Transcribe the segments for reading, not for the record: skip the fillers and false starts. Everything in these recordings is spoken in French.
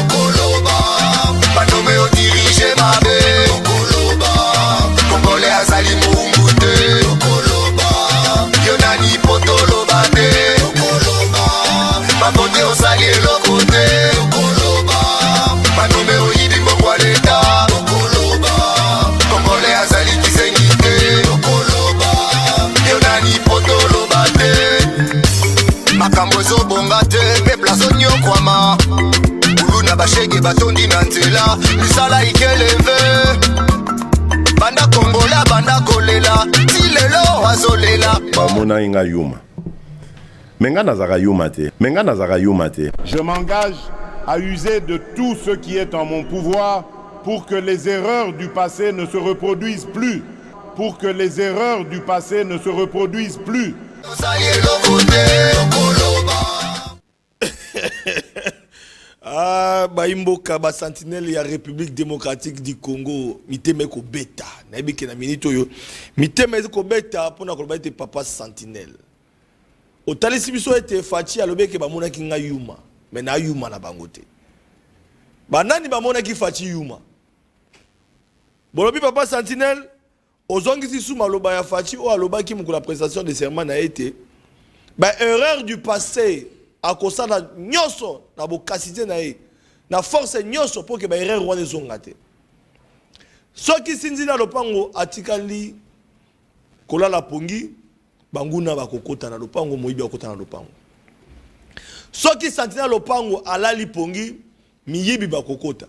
Okoloba, banome o dirige mabe. Okoloba, Congolais azali mungute. Okoloba, yonani potoloba te. Okoloba, mabote osali elokote. Okoloba, banome o yidi mbokwa leta. Okoloba, Congolais azali kisengite. Okoloba, yonani potoloba te. Makambo ezobonga te, peuple azonyokwama. Uluna bashege batondi na nzela, misala ikeleve. Banda kongola, banda kolela, tilelo azolela. Bamona inga yuma. Menga nazaka yuma te. Menga nazaka yuma te. Je m'engage à user de tout ce qui est en mon pouvoir pour que les erreurs du passé ne se reproduisent plus. Pour que les erreurs du passé ne se reproduisent plus. Ah, Baimboka, ba sentinelle ya République démocratique du Congo, miteme ko beta. Na ebike na minito yo. Miteme ko beta pona ko baite papa sentinelle. Otalisi biso ete fachi alobeke ba mona ki nga yuma. Mais na yuma na bangote. Banani ba mona ki fachi yuma. Bolobi papa sentinelle ozongi si suma loba ya fachi o alobaki mu la prestation de serment na été. Ba erreur du passé a kosa na nyoso na bokasite na e na force nyoso pour que ba erreur wana zongate. Soki sinzi na lopango atikali kola la pongi banguna bakokota na lopango moyibi akota na lopango. Soki sentinelle lopango alali pongi miyibi bakokota.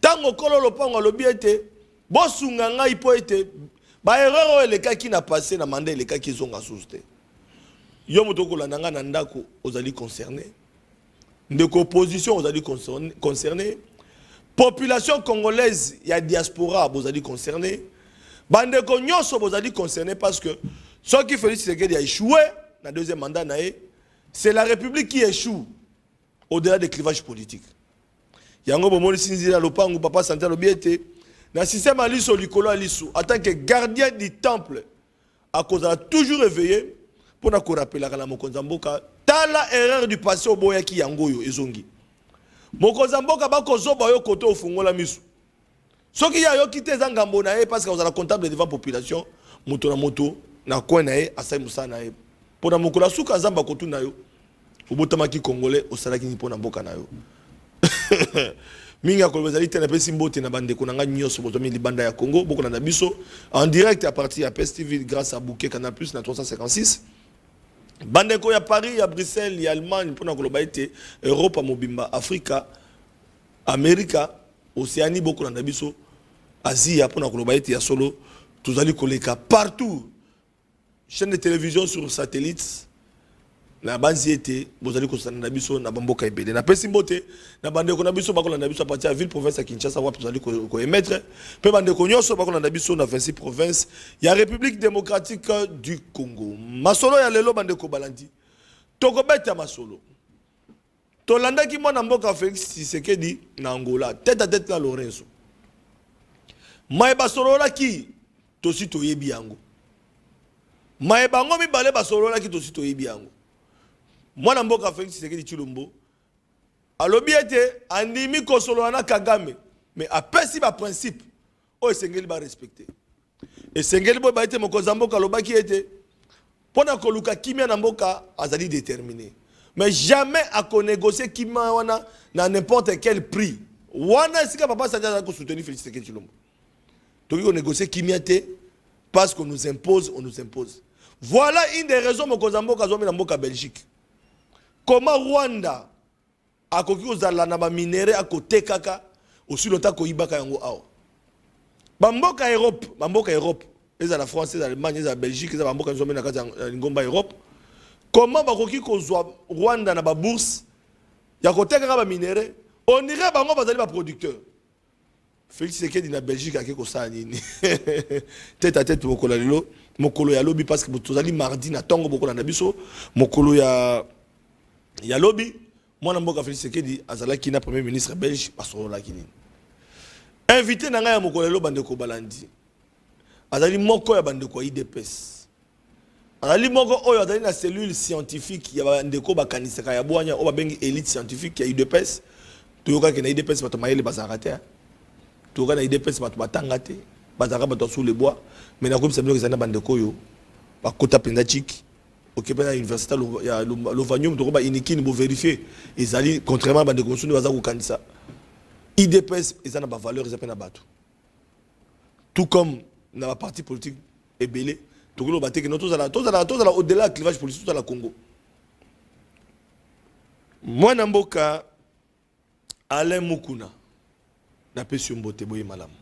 Tango kolo lopango alobi ete bosunga ngai po ete ba erreur o elekaki na passé na manda elekaki zonga suste. Yo motoko la nanga na ndako ozali concerné. Ndeko opposition ozali concerné. Population congolaise ya diaspora ozali concerné. Bandeko nyonso ozali concerné parce que ceux qui Félix Tshisekedi a échoué dans le deuxième mandat c'est la République qui échoue au-delà des clivages politiques. Yango bomoni sinzila lopango papa santé lobiete na système aliso likolo aliso en tant que gardien du temple à cause a toujours réveillé pour na ko rappeler la mokonzamboka tala erreur du passé au boya ki yango yo ezongi mokonzamboka ba ko zoba yo koto ofungola misu soki ya yo kite za ngambo na ye parce que vous avez comptable devant population moto na moto na coin na ye asai musa na ye pona mokola suka zamba kotu na yo obotamaki congolais osalaki ni pona mboka na yo minga ko bazali tena pesi mbote na bande ko nanga nyoso bozomi libanda ya Congo boko na biso en direct à partir de PES TV grâce à Bouquet Canal Plus na 356 bande ko ya Paris ya Bruxelles ya Allemagne pona ko lobaite Europe mobimba Afrika America Océanie boko na biso Asie pona ko lobaite ya solo tozali koleka partout chaîne de télévision sur satellite na banzi ete bozali ko sana na biso na bamboka ebele na pesi mbote na bande ko na biso bakola na biso à partir de ville province à Kinshasa wa tozali ko émettre pe bande ko nyoso bakola na biso na 26 provinces ya République démocratique du Congo masolo ya lelo bande ko balandi toko beta masolo to landa ki mwana mboka Félix Tshisekedi na Angola tête à tête na Lorenzo mai basolo la ki to si to yebi yango mai bango mi bale basolo la ki to si to yebi yango mwana mboka Félix Tshisekedi Tshilombo alobi ete andimi kosolo na Kagame mais apesi ba principe o esengeli ba respecter esengeli bo ba ete mokonza mboka lobaki ete pona koluka kimia na mboka azali déterminé mais jamais à négocier kimia wana na n'importe quel prix wana sika papa Sandia ko soutenir Félix Tshisekedi Tshilombo toki ko négocier kimia te parce qu'on nous impose voilà une des raisons mokonza mboka zomi na mboka Belgique. Comment Rwanda a koki ozala na ba minéraux a côté kaka aussi longtemps ko ibaka yango awa bamboka Europe eza la France eza l'Allemagne eza la Belgique eza bamboka nzombe na kati ya ngomba Europe comment ba koki kozwa Rwanda na ba bourse ya côté kaka ba minéraux on irait bango bazali ba producteur Félix Tshisekedi na Belgique a ko sa nini tête à tête mokolo lelo mokolo ya lobby parce que tozali mardi na tongo bokola na biso mokolo ya lobby mwana mboka Félix Tshisekedi azalaki na premier ministre belge basolo la kinini invité na ngai ya mokolo lelo bandeko balandi azali moko ya bandeko ya IDPS azali moko oyo azali na cellule scientifique ya bandeko bakanisaka ya bwanya o babengi élite scientifique ya IDPS toyoka ke na IDPS bato mayele bazaka te toyoka na IDPS bato batanga te bazaka bato sous le bois mais na komisa bino ezana bandeko yo bakota penza chiki occupé na université ya Lovanium to ba inikini bo vérifier ezali contrairement bandeko mosusu baza ko kandisa IDPS ezana ba valeur ezapena na bato tout comme na ba parti politique ebelé tokolo bateke no tozala au-delà du clivage politique dans la Congo. Moi namboka Alain Mukuna na pesi mbote boye malamu.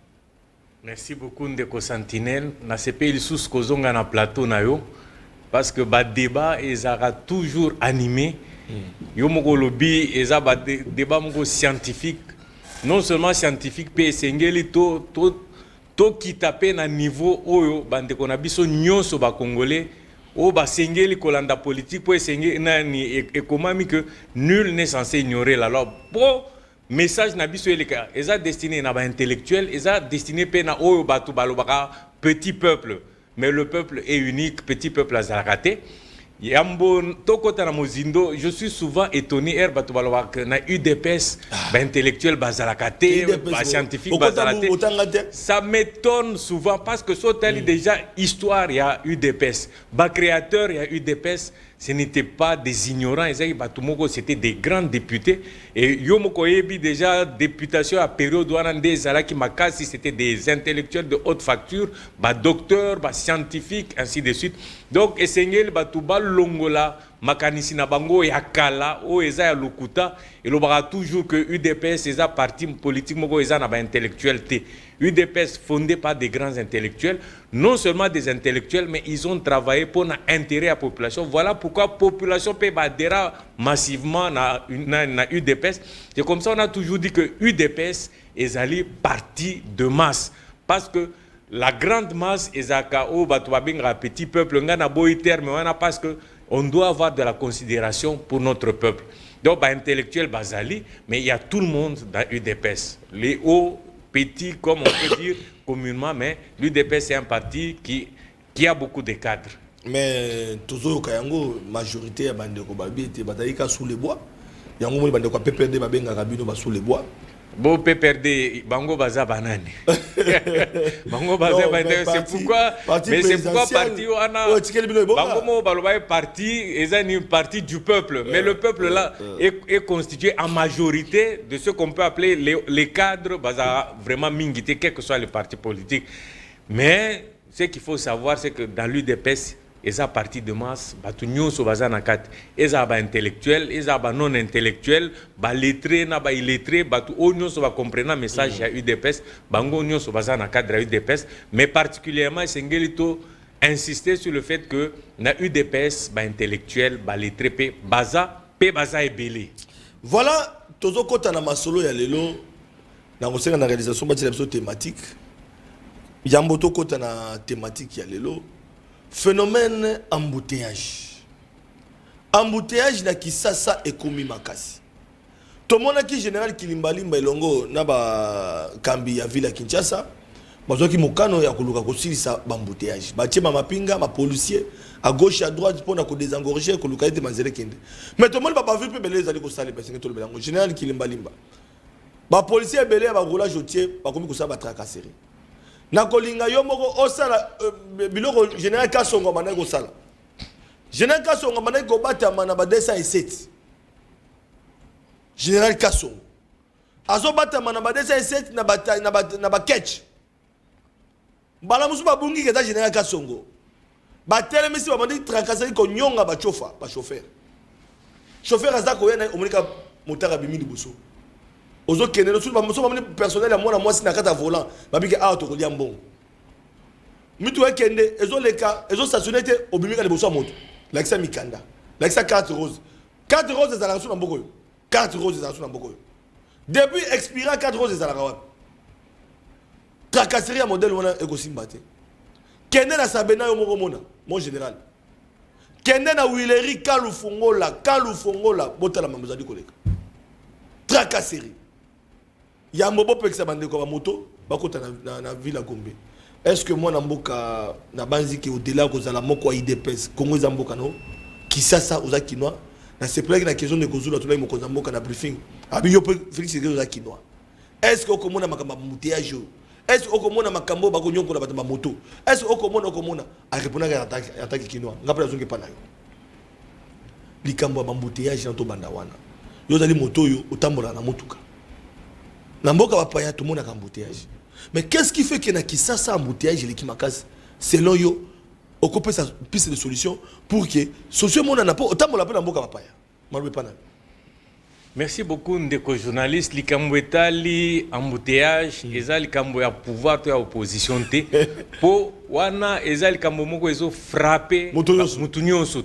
Merci beaucoup Ndeko Sentinelle. Na CPI sous kozonga na plateau na yo parce que ba débat ezara toujours animé. Yo moko lobi eza ba débat moko scientifique. Non seulement scientifique pe sengeli to qui tapé na niveau oyo bandeko na biso nyonso ba congolais o ba sengeli kolanda politique po sengeli nani ekomami que nul n'est censé ignorer la loi. Bon message na biso eleka eza destiné na ba intellectuel eza destiné pe na oyo batu balobaka petit peuple mais le peuple est unique petit peuple azalakate Yambo tokota na mozindo, je suis souvent étonné batu balobaka na UDPS ba intellectuel bazalakate ba scientifique bazalakate. Ça m'étonne souvent parce que sotali déjà histoire il y a UDPS, ba créateur il y a UDPS, ce n'était pas des ignorants, c'était des grands députés et yomoko yebi déjà députation à période ouanande zalaki makasi, c'était des intellectuels de haute facture, ba docteurs, ba scientifiques ainsi de suite. Donc esengeli batuba longola makanisi na bango ya kala o eza ya lokuta et lobara toujours que UDPS eza parti politique moko eza na ba intellectuel te. UDPS fondé par des grands intellectuels, non seulement des intellectuels mais ils ont travaillé pour l'intérêt à la population. Voilà pourquoi la population peut adhérer massivement à UDPS. C'est comme ça on a toujours dit que UDPS est allé parti de masse parce que la grande masse est à petit peuple, parce que on doit avoir de la considération pour notre peuple. Donc, intellectuel Bazali, mais il y a tout le monde dans l'UDPS. Les hauts, petits, comme on peut dire communément, mais l'UDPS est un parti qui a beaucoup de cadres. Mais toujours Kayango, majorité à Bandeko Babi était Bataïka sous les bois. Yango Moli Bandeko PPRD Babenga Rabino sous les bois. Bon PPRD Bango Baza Banane. Bango Baza Banane, c'est pourquoi mais c'est pourquoi parti Wana Bango Mo Baloba est parti, est une partie du peuple, mais le peuple là est constitué en majorité de ce qu'on peut appeler les cadres Baza vraiment mingité quel que soit le parti politique. Mais ce qu'il faut savoir c'est que dans l'UDPS eza parti de masse batu nyonso baza na kati eza ba intellectuel eza ba non intellectuel ba lettré na ba illettré batu o nyonso ba comprendre message ya UDPS bango nyonso baza na cadre ya UDPS mais particulièrement sengeli to insister sur le fait que na UDPS ba intellectuel ba lettré pe baza ebele. Voilà tozo kota na masolo ya lelo na kosenga na réalisation ba thématique yambo to kota na thématique ya lelo. Phénomène embouteillage. Embouteillage na Kisasa et Komi Makasi. Tout le monde qui général Kilimbalimba Elongo na ba kambi ya ville Kinshasa, bazoki mokano ya koluka kosilisa embouteillage. Ba tie mapinga, ma policier à gauche à droite pour na ko désengorger koluka ete manzele kende. Mais tout le monde ba vu pe belé zali ko sale parce que tout le belango général Kilimbalimba. Ba policier belé ba roulage routier ba komi ko sa ba tracasserie. Na kolinga yo moko osala biloko général Kasongo manai ko sala. Général Kasongo manai ko batama na ba 207. Général Kasongo. Azo batama na ba 207 na ba catch. Bala musu ba bungi ke général Kasongo. Ba telemisi ba mandi tracasserie ko nyonga ba chauffeur. Chauffeur azako yena omonika motara bimini buso. Ozo kene no sur ba muso ba personnel à moi si na kata volant babike auto ko liambo mitu ekende ezo leka ezo stationné te obimika liboso moto lakisa mikanda lakisa carte rose za la na mboko yo carte rose za na mboko yo depuis expirant carte rose za la kawa tracasserie modèle wana ekosimba te kende na sabena yo moko mona mon général kende na Willery kalufongola botala mamuzadi koleka tracasserie Yambobo peksa bandeko ba moto bakota na ville à Gombe. Est-ce que moi na mboka na banzi ki au-delà ko za la moko IDPS Congo za mboka no Kisasa oza kinwa na c'est pour la question de kozula to la moko za mboka na briefing Abi yo Félix Tshisekedi kinois. Est-ce que okomona makamba embouteillage? Est-ce que okomona makambo bakonyonko na bato ba moto? Est-ce que okomona a répondre à attaque kinois? Ngapela zonge pa na yo. Likambo ba embouteillage na to banda wana. Yo dali moto yo otambola na motuka. Na mboka bapaya tout monde a embouteillage. Mais qu'est-ce qui fait que na kisasa embouteillage les kimakas selon yo occuper sa piste de solution pour que solution mon na pas autant la na mboka bapaya. Malbe pana. Merci beaucoup ndeko journaliste likambo etali embouteillage eza likambo ya pouvoir to ya opposition te po wana eza likambo moko ezo frapper mutu nyonso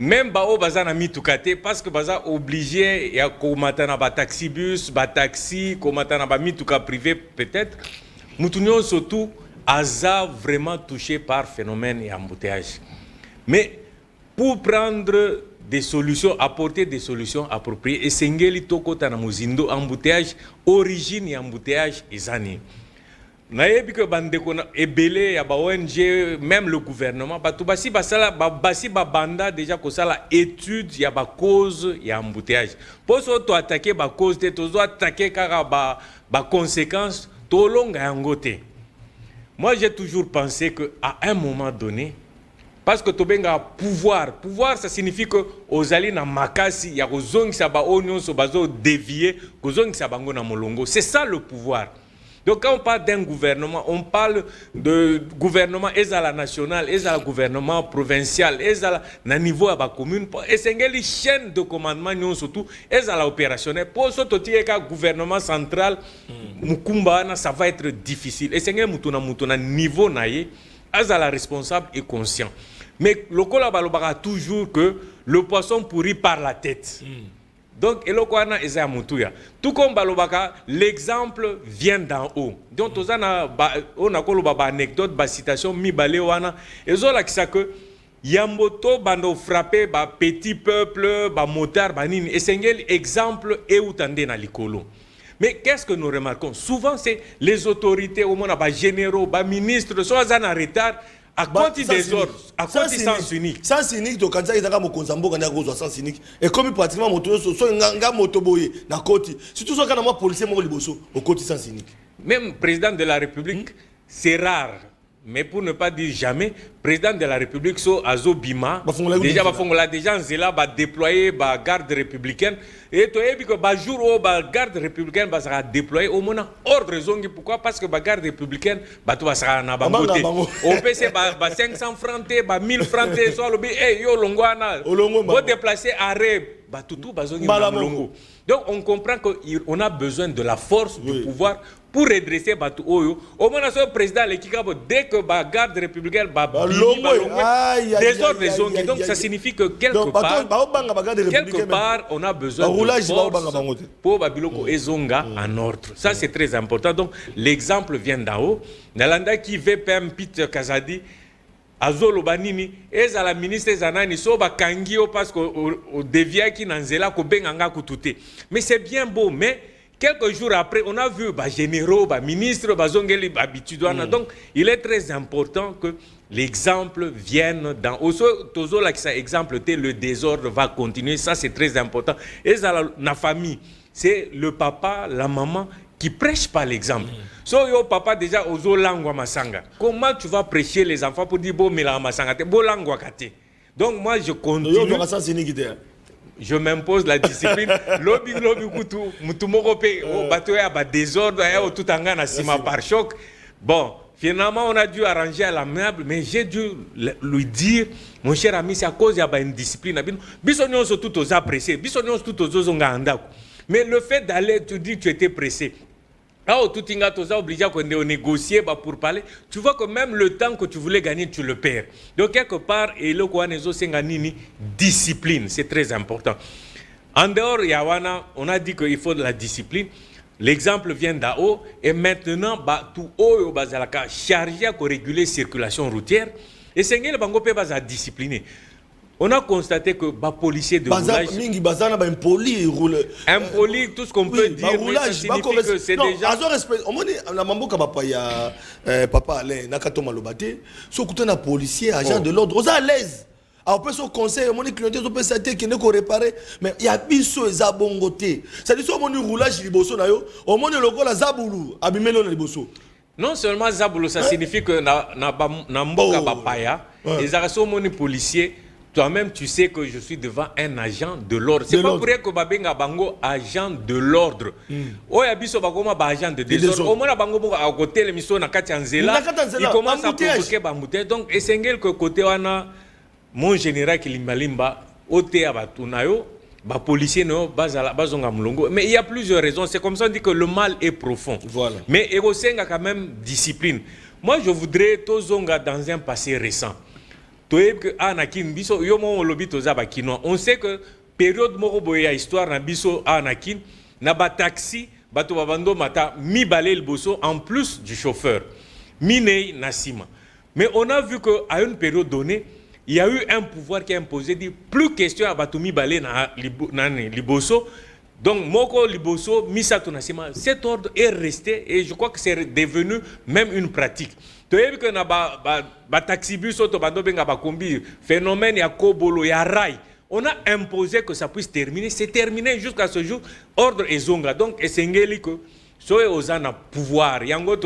même ba o baza na mituka te parce que baza obligé ya komata na ba taxi bus ba taxi komata na ba mituka privé peut-être mutu nyonso tout aza vraiment touché par phénomène et embouteillage. Mais pour prendre des solutions, apporter des solutions appropriées, et sengeli toko tana muzindo embouteillage, origine et embouteillage ezani. Nayebi que bandeko na ebele ya ba ONG, même le gouvernement, batu basi basala basi banda déjà ko sala étude ya ba cause ya embouteillage. Pour so to attaquer ba cause te to zo attaquer kaka ba conséquences to longa yangote. Moi, j'ai toujours pensé qu'à un moment donné, parce que Tobenga pouvoir, ça signifie que aux alliés na makasi, il y a aux zones qui s'abat oignon, sobazo dévié, aux zones qui s'abango na molongo. C'est ça le pouvoir. Donc quand on parle d'un gouvernement, on parle de gouvernement ezala national, ezala gouvernement provincial, ezala na niveau à la commune, et c'est une chaîne de commandement non surtout ezala opérationnel. Pour ce gouvernement central, mukumba ça va être difficile. Et c'est une mutuna niveau naie, ezala responsable et conscient. Mais le collaborateur a toujours que le poisson pourrit par la tête. Donc, tout comme Balobaka, l'exemple vient d'en haut. Donc, on a une anecdote, une citation, mi balewana. Et on a dit que Yamboto bando frappé ba petit peuple, ba motard, ba nini. Et c'est un exemple et où tendez na likolo. Mais qu'est-ce que nous remarquons? Souvent, c'est les autorités, au moins, les généraux, les ministres, soit en retard. À compte des ordres, à compte sens unique. Sens unique, donc quand il y a un consambo, quand il y a un sens unique. Et comme pratiquement moto, soit un motoboy, na côté. Surtout quand il y a un policier mort liboso, au côté sens unique. Même président de la République, c'est rare. Mais pour ne pas dire jamais, président de la République, so Azo Bima, déjà en Zéla, va déployer la garde républicaine. Et tu as vu que le jour où la garde républicaine va déployer, au moins, ordre zongi. Pourquoi? Parce que la garde républicaine, va na bangote. Au PC, 500 francs, 1000 francs, soit le hey, yo longwana, vous déplacer arrêt, tout bazongi malongo. Donc on comprend qu'on a besoin de la force, du pouvoir pour redresser Batu Oyo. Au moins, le président, dès que la garde républicaine va désordre les zones. Donc ça signifie que quelque part, on a besoin de force pour Babiloko et Zonga en ordre. Ça, c'est très important. Donc l'exemple vient d'en haut. Nalanda qui veut PM Peter Kazadi, Azolo Banini, et la ministre Zanani, Soba Kangio, parce qu'au dévia qui n'anzela, ko benganga kutute. Mais c'est bien beau, mais quelques jours après, on a vu les généraux, les ministres, les zongeli, les habitudes. Donc, il est très important que l'exemple vienne dans. Toujours là, ça exemple, le désordre va continuer. Ça, c'est très important. Et la famille, c'est le papa, la maman qui prêche par l'exemple. So yo papa déjà ozo langwa masanga. Comment tu vas prêcher les enfants pour dire bon mais la masanga te bo langwa kate. Donc moi je continue. Je m'impose la discipline. Lobby kutu mutumoko pe o bato ya ba désordre ya o tout anga na sima par choc. Bon, finalement on a dû arranger à l'amiable mais j'ai dû lui dire mon cher ami c'est à cause ya ba indiscipline biso nyonso tout aux pressé. Biso nyonso tout aux zonga andako. Mais le fait d'aller, tu dis que tu étais pressé. Là où tout est obligé de négocier pour parler, tu vois que même le temps que tu voulais gagner, tu le perds. Donc quelque part, discipline, c'est très important. En dehors, Yawana, on a dit qu'il faut de la discipline. L'exemple vient d'en haut. Et maintenant, tout haut, chargé à réguler la circulation routière. Et c'est que le bango peut discipliner. On a constaté que les policiers de roulage... impoli, tout ce qu'on peut dire, ça signifie que c'est déjà... Papa Alain, Nakato Malobate, si on a policier, agent de l'ordre, on est à l'aise. après son conseil mon clientèle peut s'attendre qui ne ko réparer mais il y a biso eza bongo te ça dit so mon roulage liboso na yo au monde lokola zabulu abimelo na liboso non seulement zabulu ça signifie que na mboka bapaya les arrêts mon policier toi-même tu sais que je suis devant un agent de l'ordre c'est pas pour rien que babenga bango agent de l'ordre oya biso bakoma ba agent de désordre au moins bango boko à côté l'émission na kati nzela il commence à provoquer bambouté donc essengel que côté wana mon général Kilimbalimba oté abatunayo ba policier no bazonga mulongo mais il y a plusieurs raisons c'est comme ça on dit que le mal est profond voilà mais erosenga quand même discipline moi je voudrais tozonga dans un passé récent on sait que période moko boye ya histoire na biso anakin na ba taxi bato babando mata mi balé le bosso en plus du chauffeur minei nasima mais on a vu que à une période donnée il y a eu un pouvoir qui a imposé dit plus question à bato mi balé na liboso donc moko liboso misato nasima cet ordre est resté et je crois que c'est devenu même une pratique. Tu as vu que na ba taxibus auto bando benga ba kombi phénomène ya kobolo ya rail on a imposé que ça puisse terminer c'est terminé jusqu'à ce jour ordre ezonga donc esengeli que soye ozana pouvoir yango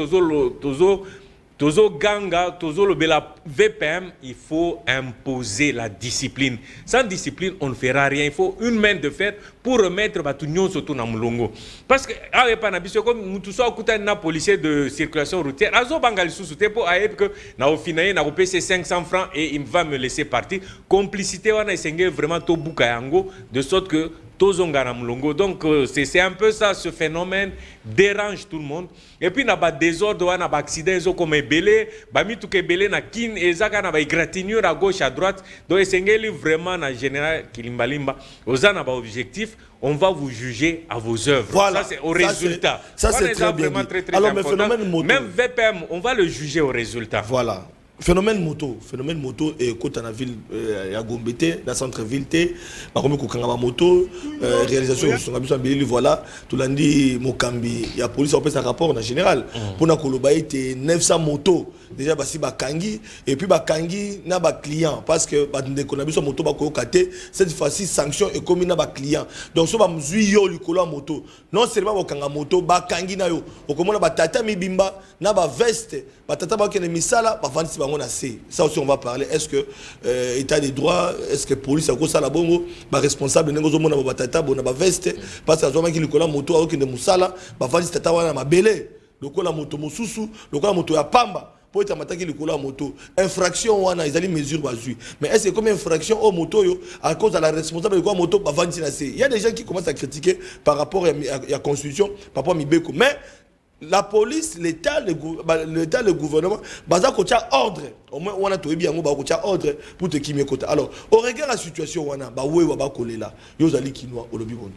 tozo ganga tozo lobela VPM il faut imposer la discipline sans discipline on ne fera rien il faut une main de fer pour remettre batunyo surtout na mulongo parce que awe pa na biso comme mutu so akuta na policier de circulation routière azo bangali sous te pour aep que na au final na repese 500 francs et il va me laisser partir complicité wana esengé vraiment to buka yango de sorte que donc c'est un peu ça, ce phénomène dérange tout le monde. Et puis, il y a des désordres, il y a des accidents comme Ebele, il y a kin des égratignures à gauche, à droite. Donc, c'est vraiment, en général, Kilimbalimba, aux objectifs, on va vous juger à vos œuvres. Voilà. Ça, c'est au résultat. Ça, c'est très bien dit. Très alors, important. mais phénomène moto. Même VPM, on va le juger au résultat. Voilà. Phénomène moto et côté dans la ville à Gombete dans centre ville té ba comme kokanga moto réalisation sur la bili voilà tout lundi Mokambi il y a police on peut un rapport en général pour na koloba été 900 motos déjà basi ba kangi et puis ba kangi na ba client parce que ba ndeko na biso moto ba ko katé cette fois-ci sanction et comme na ba client donc so ba mzui yo likolo moto non seulement ba kanga moto ba kangi na yo okomona ba tata mi bimba na ba veste ba tata ba kene misala ba vandi ça aussi on va parler est-ce que état des droits est-ce que police a ça la bongo ba responsable nengo mona ba tata bona ba veste parce que azoma ki likola moto a okende musala ba vandi tata wana mabele lokola moto mosusu lokola moto ya pamba pour être amataki likola moto infraction wana ils allaient mesure bazui mais est-ce que comme infraction au moto yo à cause de la responsable de quoi moto ba vandi na c'est il y a des gens qui commencent à critiquer par rapport à la constitution par rapport à Mibeko mais la police, l'État, le gouvernement, baza kocha ordre. Au moins, on a tout bien, on va kocha ordre pour te kimer côté. Alors, au regard de la situation, on a ba ouais ba koler là. Yozali kinoa au lobby bon.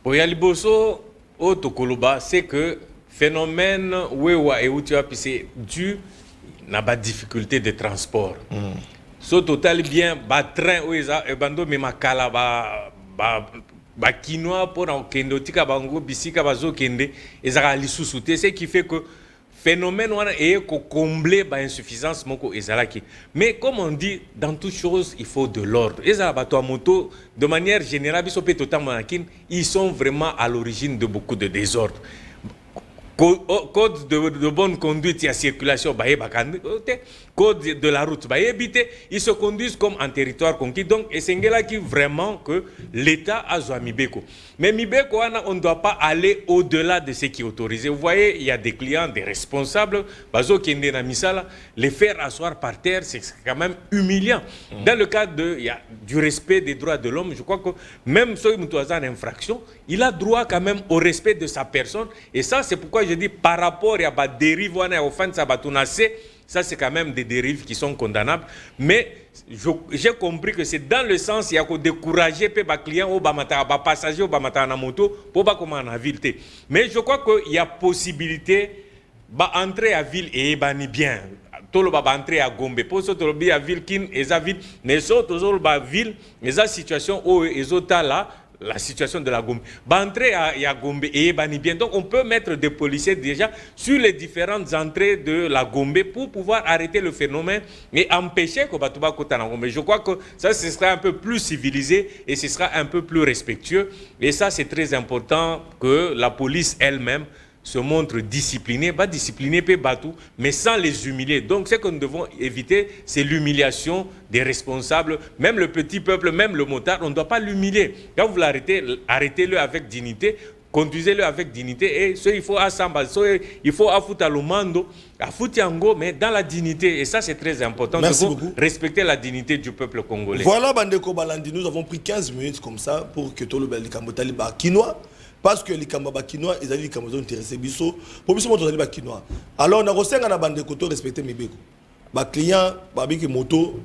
Oyali boso au tokoloba, c'est que phénomène wewa et où tu as c'est dû na ba difficulté de transport. So total bien ba train ou eza e bando me makala ba Bakinois pour en kendo tika bango bisika bazo kende ezaka lisusu te ce qui fait que phénomène wana est combler ba insuffisance moko ezalaki mais comme on dit dans toute chose il faut de l'ordre ezala bato a moto de manière générale biso pe totalement nakin ils sont vraiment à l'origine de beaucoup de désordres. Code de bonne conduite et à circulation, code de la route, ils se conduisent comme en territoire conquis. Donc, c'est là qui vraiment que l'État a joué à Mibeko. Mais Mibeko, on ne doit pas aller au-delà de ce qui est autorisé. Vous voyez, il y a des clients, des responsables, les faire asseoir par terre, c'est quand même humiliant. Dans le cadre du respect des droits de l'homme, je crois que même ceux qui ont une infraction, il a droit quand même au respect de sa personne. Et ça, c'est pourquoi je dis par rapport à des dérives, ça c'est quand même des dérives qui sont condamnables. Mais j'ai compris que c'est dans le sens il y a que décourager les clients ou les passagers ou les moto pour pas comment en ville. Mais je crois qu'il y a possibilité d'entrer à ville et bani bien. Tout le monde va entrer à Gombe. Pour ce à ville, kin et à ville, mais surtout à ville, mais à situation où ils sont là. la situation de la Gombe. Entrer à Gombe et bien. Donc on peut mettre des policiers déjà sur les différentes entrées de la Gombe pour pouvoir arrêter le phénomène et empêcher que Batouba Kota na Gombe. Je crois que ça, ce sera un peu plus civilisé et ce sera un peu plus respectueux. Et ça, c'est très important que la police elle-même se montre disciplinée, pas disciplinée, pas Batou, mais sans les humilier. Donc, ce que nous devons éviter, c'est l'humiliation des responsables, même le petit peuple, même le motard, on ne doit pas l'humilier. Quand vous l'arrêtez, arrêtez-le avec dignité, conduisez-le avec dignité, et il faut assembler, il faut affouter le mando, affouter Ango, mais dans la dignité, et ça c'est très important. Merci beaucoup. Respecter la dignité du peuple congolais. Voilà, Bandeko Balandi, nous avons pris 15 minutes comme ça pour que tout le bel Likambotali Bakinois. Parce que les Kambaba Kinois, ils allaient les intéressés biso. Pour biso moto les Kinois. Alors on a reçu un bande koto respecter mes béco. Ba client, ba biki moto,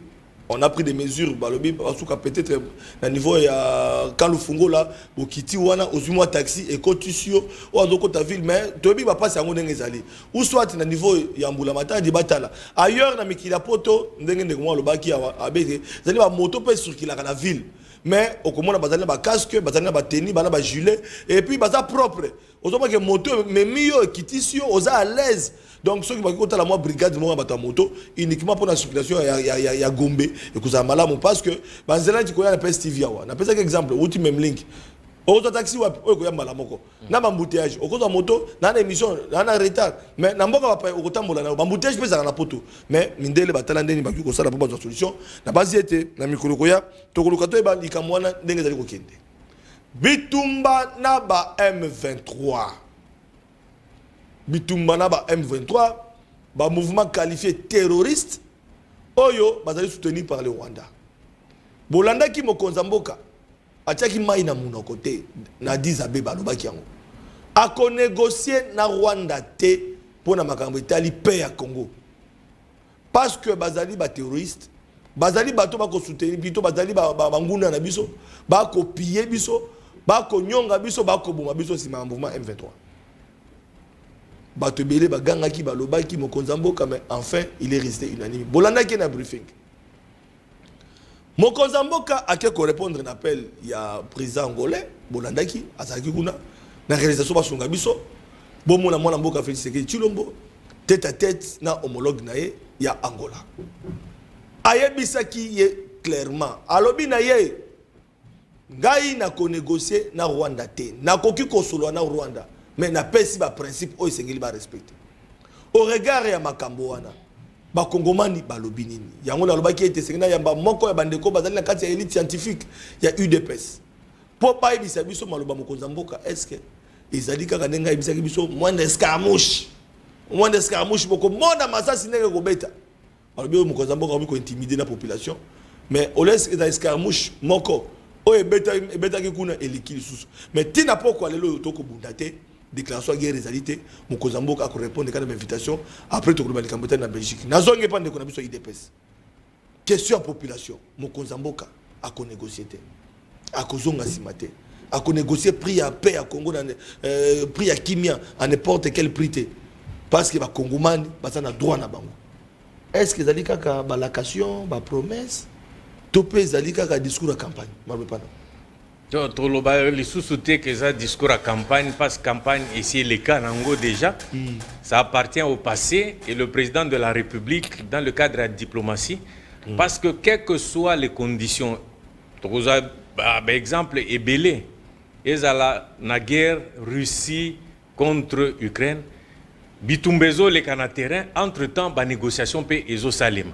on a pris des mesures. Ba lobi, peut-être à niveau ya quand le fungo là, au kiti wana, au moi taxi et cotisio, ou à doko ta ville, mais tobi va passer à mon ezali. Ou soit à niveau ya mbulamata di batala. Ailleurs na mikila poto, ndenge ndenge moi le baki abete, zali ba moto peut circuler dans la ville. Mais au commun, bazali ba casque, bazali ba tennis, ba gilet, et puis baza propre. Aux hommes qui moto, mais mieux qui tissio, aux à l'aise. Donc ceux qui vont côté la moi brigade moi bata moto uniquement pour la circulation ya Gombe et que ça malamu parce que bazela qui connaît la peste Stevia wa. Na pesa exemple, outil même link. Auto taxi wa ko ya malamoko. Na embouteillage, au côté moto, na émission, na retard. Mais na mboka ba au tambola na embouteillage pesa na poto. Mais mindele batala ndeni ba ko sala pour solution. Na basi ete na mikolo koya to koluka to ba likamwana ndenge zali ko kende. Bitumba na ba M23. Bitumba na ba M23, ba mouvement qualifié terroriste, oyo bazali soutenu par le Rwanda. Bolanda ki mokonza mboka, atiaki mai na munoko te, na dizabe balobaki yango. Ako négocier na Rwanda te, pona makambo etali paix ya Congo. Parce que bazali ba terroriste, bazali bato bako soutenir, bito bazali ba nguna na biso, bako piller biso, bako nyonga biso, bako boma biso sima mouvement M23. Batebele baganga ki balobaki mokonza mboka, mais enfin il est resté unanime. Bolanda ki na briefing. Mokonza mboka a ko répondre à l'appel ya président angolais Bolanda ki azaki kuna na réalisation ba songa biso. Bomona mwana mboka Félix Tshisekedi Tshilombo tête à tête na homologue na ye ya Angola. Ayebisaki ye clairement. Alobi na ye ngai na ko négocier na Rwanda te. Na koki ko solo na Rwanda. Mais na pesi ba principe o isengeli ba respecter. Au regard ya makambo wana ba kongomani ba lobi nini. Yango na lobaki ete sengena yamba moko ya bandeko bazali na kati ya élite scientifique ya UDPS. Po pa ebisa biso maloba mokonza mboka est-ce que ezali kaka ndenga ebisa biso mwanda escarmouche. Mwanda escarmouche boko mona masasi ndenge ko beta. Balobi mokonza mboka ko intimider la population. Mais au laisse eza escarmouche moko o ebeta ki kuna elikili susu. Mais tina poko lelo toko bundate. Déclaration de guerre réalité, mokonza mboka a répondre à l'invitation après tout le monde en Belgique. Nazonge pas de connaissance IDPS. Question à population, mokonza mboka a négocié a kozonga simate, a négocié prix à paix à Congo prix à kimia à n'importe quel prix parce que ba kongomani bazana droit na bango. Est-ce que zalika ka balakation, ba promesse, topé zalika ka discours à campagne, marbe pas non. Les sous-soutés que ça discours à campagne, parce que campagne ici les cas Nango déjà, ça appartient au passé et le président de la République dans le cadre de la diplomatie, parce que quelles que soient les conditions, par exemple Ebélé, et la guerre Russie contre Ukraine, Bitumbezo les Canatérains, entre-temps, la négociation paie Ezo Salim.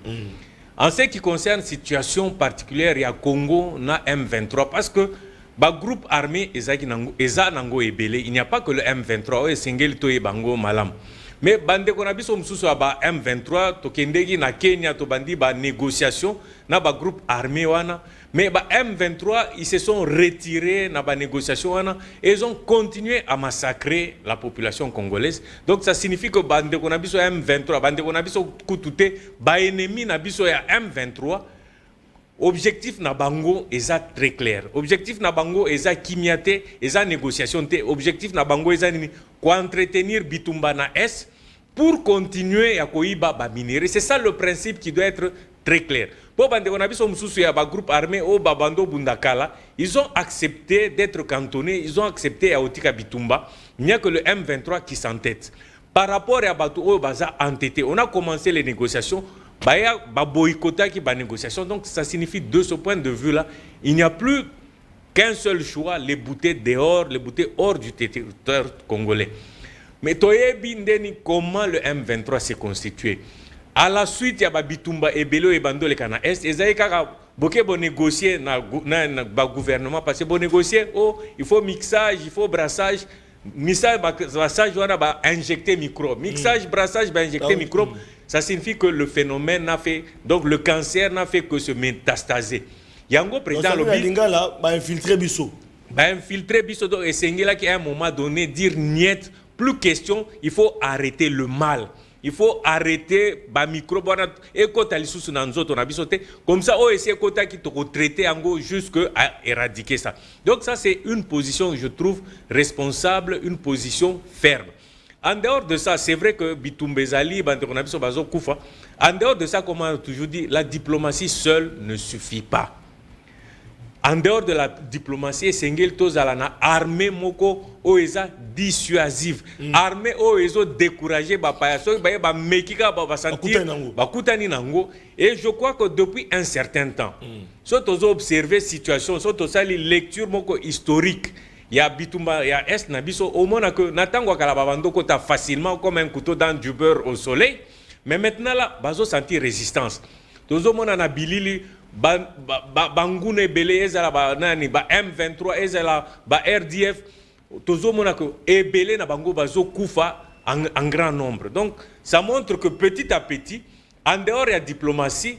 En ce qui concerne la situation particulière, il y a Congo, na M23, parce que le groupe armé Eza Nango Ebele, il n'y a pas que le M23, et Sengel Toye Bango Malam. Mais bande qu'on a vu sur M23, Tokendegi na Kenya, to bandi ba négociation, na ba groupe armé wana. Mais ba M23, ils se sont retirés na ba négociation wana, et ils ont continué à massacrer la population congolaise. Donc ça signifie que bande qu'on a vu sur M23, bande qu'on a vu sur Koutoute, ba ennemi na biso ya M23. Objectif na bango est très clair. Objectif na bango est kimiate, est négociation. Objectif na bango est entretenir Bitumba na S pour continuer à koiba ba minerai. C'est ça le principe qui doit être très clair. Pour le groupe armé au Babando Bundakala, ils ont accepté d'être cantonnés, ils ont accepté à Otika Bitumba. Il n'y a que le M23 qui s'entête. Par rapport à Batou Baza entêté, on a commencé les négociations. Baya boycota qui va négociation. Donc ça signifie de ce point de vue-là, il n'y a plus qu'un seul choix, les bouter dehors, les bouter hors du territoire congolais. Mais Toyebi Ndeni, comment le M23 s'est constitué? À la suite, il y a Bitumba et Belo et Bando le Cana Est. Et Zaïka, beaucoup bon négocier dans le gouvernement parce que bon négocier, oh, il faut mixage, il faut brassage. Mixage, brassage, on va injecter microbe. Mixage, brassage, injecter microbe. Ça signifie que le phénomène n'a fait, donc le cancer n'a fait que se métastaser. Yango président lobby. Infiltrer Bissot. Infiltrer Bissot et c'est là qu'à un moment donné dire niet, plus question, il faut arrêter le mal. Il faut arrêter les microbes et quand ils sont dans on a bisoté comme ça on essaie kota qui te traiter en gros jusqu'à éradiquer ça. Donc ça c'est une position je trouve responsable, une position ferme. En dehors de ça, c'est vrai que Bitumbezali, on a biso bazo kufa. En dehors de ça, comme on a toujours dit, la diplomatie seule ne suffit pas. En dehors de la diplomatie, Sengel Tozalana, armée moko oeza dissuasive. Armée oeza découragée, bapayaso, ba mekika, ba sentir, ba kutani nango. Et je crois que depuis un certain temps, soit on observé situation, soit on sali lecture moko historique. Il y a Bitumba, il y a Est Nabiso, au moins que Natango Kalababando kota facilement comme un couteau dans du beurre au soleil. Mais maintenant là, bazo sentir résistance. Tozo mona na bilili. Bangune Belé ezala ba nani ba M23 ezala ba RDF tozo monako et Belé na bango bazo kufa en grand nombre. Donc ça montre que petit à petit en dehors de la diplomatie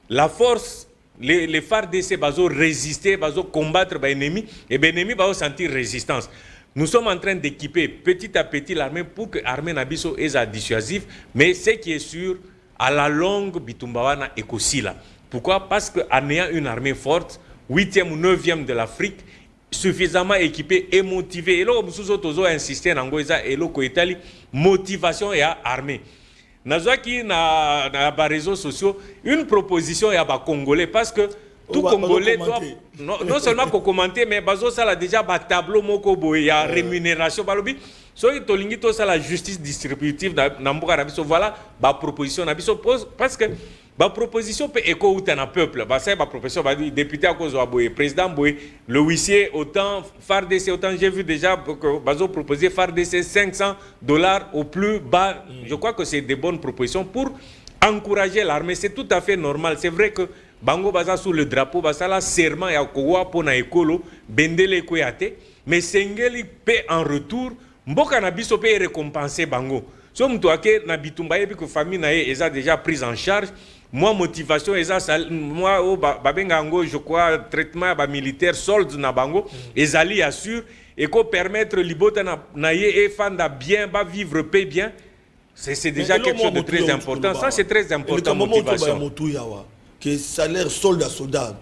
la force les FARDC bazo résister bazo combattre ba ennemi et ba ennemi bazo sentir résistance. Nous sommes en train d'équiper petit à petit l'armée pour que l'armée nabiso est dissuasif mais ce qui est sûr à la longue Bitumbawana ekosila. Pourquoi? Parce qu'en ayant une armée forte, 8e ou 9e de l'Afrique, suffisamment équipée et motivée, et là, nous avons insisté dans la motivation et armée. Nous avons dans les réseaux sociaux une proposition à les Congolais, parce que tout Congolais doit non seulement commenter, mais ça a déjà un tableau, il y a rémunération. So tolingi to ça la justice distributive voilà la proposition parce que la proposition peut écho ou un peuple ça la proposition va dire député à cause de président Boye le huissier autant FARDC autant j'ai vu déjà que bazo proposer FARDC $500 au plus bas. Je crois que c'est des bonnes propositions pour encourager l'armée. C'est tout à fait normal. C'est vrai que bango baza sous le drapeau basa la serment ya kowa pona ekolo bendele koyate mais sengeli paie en retour. Mboka na biso pe récompenser bango. So mtu ake na bitumba yebi que famille na ye eza déjà prise en charge. Moi motivation eza moi o babenga ngo je crois traitement ba militaire solde na bango ezali assure et ko permettre libota na ye et fanda bien ba vivre paix bien. C'est déjà quelque chose de très important. Ça c'est très important motivation. Que salaire soldat soldat,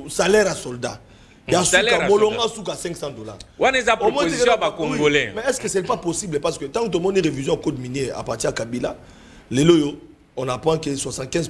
salaire à soldat. Il y a souka $500. On est à proposition à Congolais. Mais est-ce que ce n'est pas possible? Parce que tant que tout le monde est révision au code minier à partir de Kabila, les loyaux, on apprend que 75%,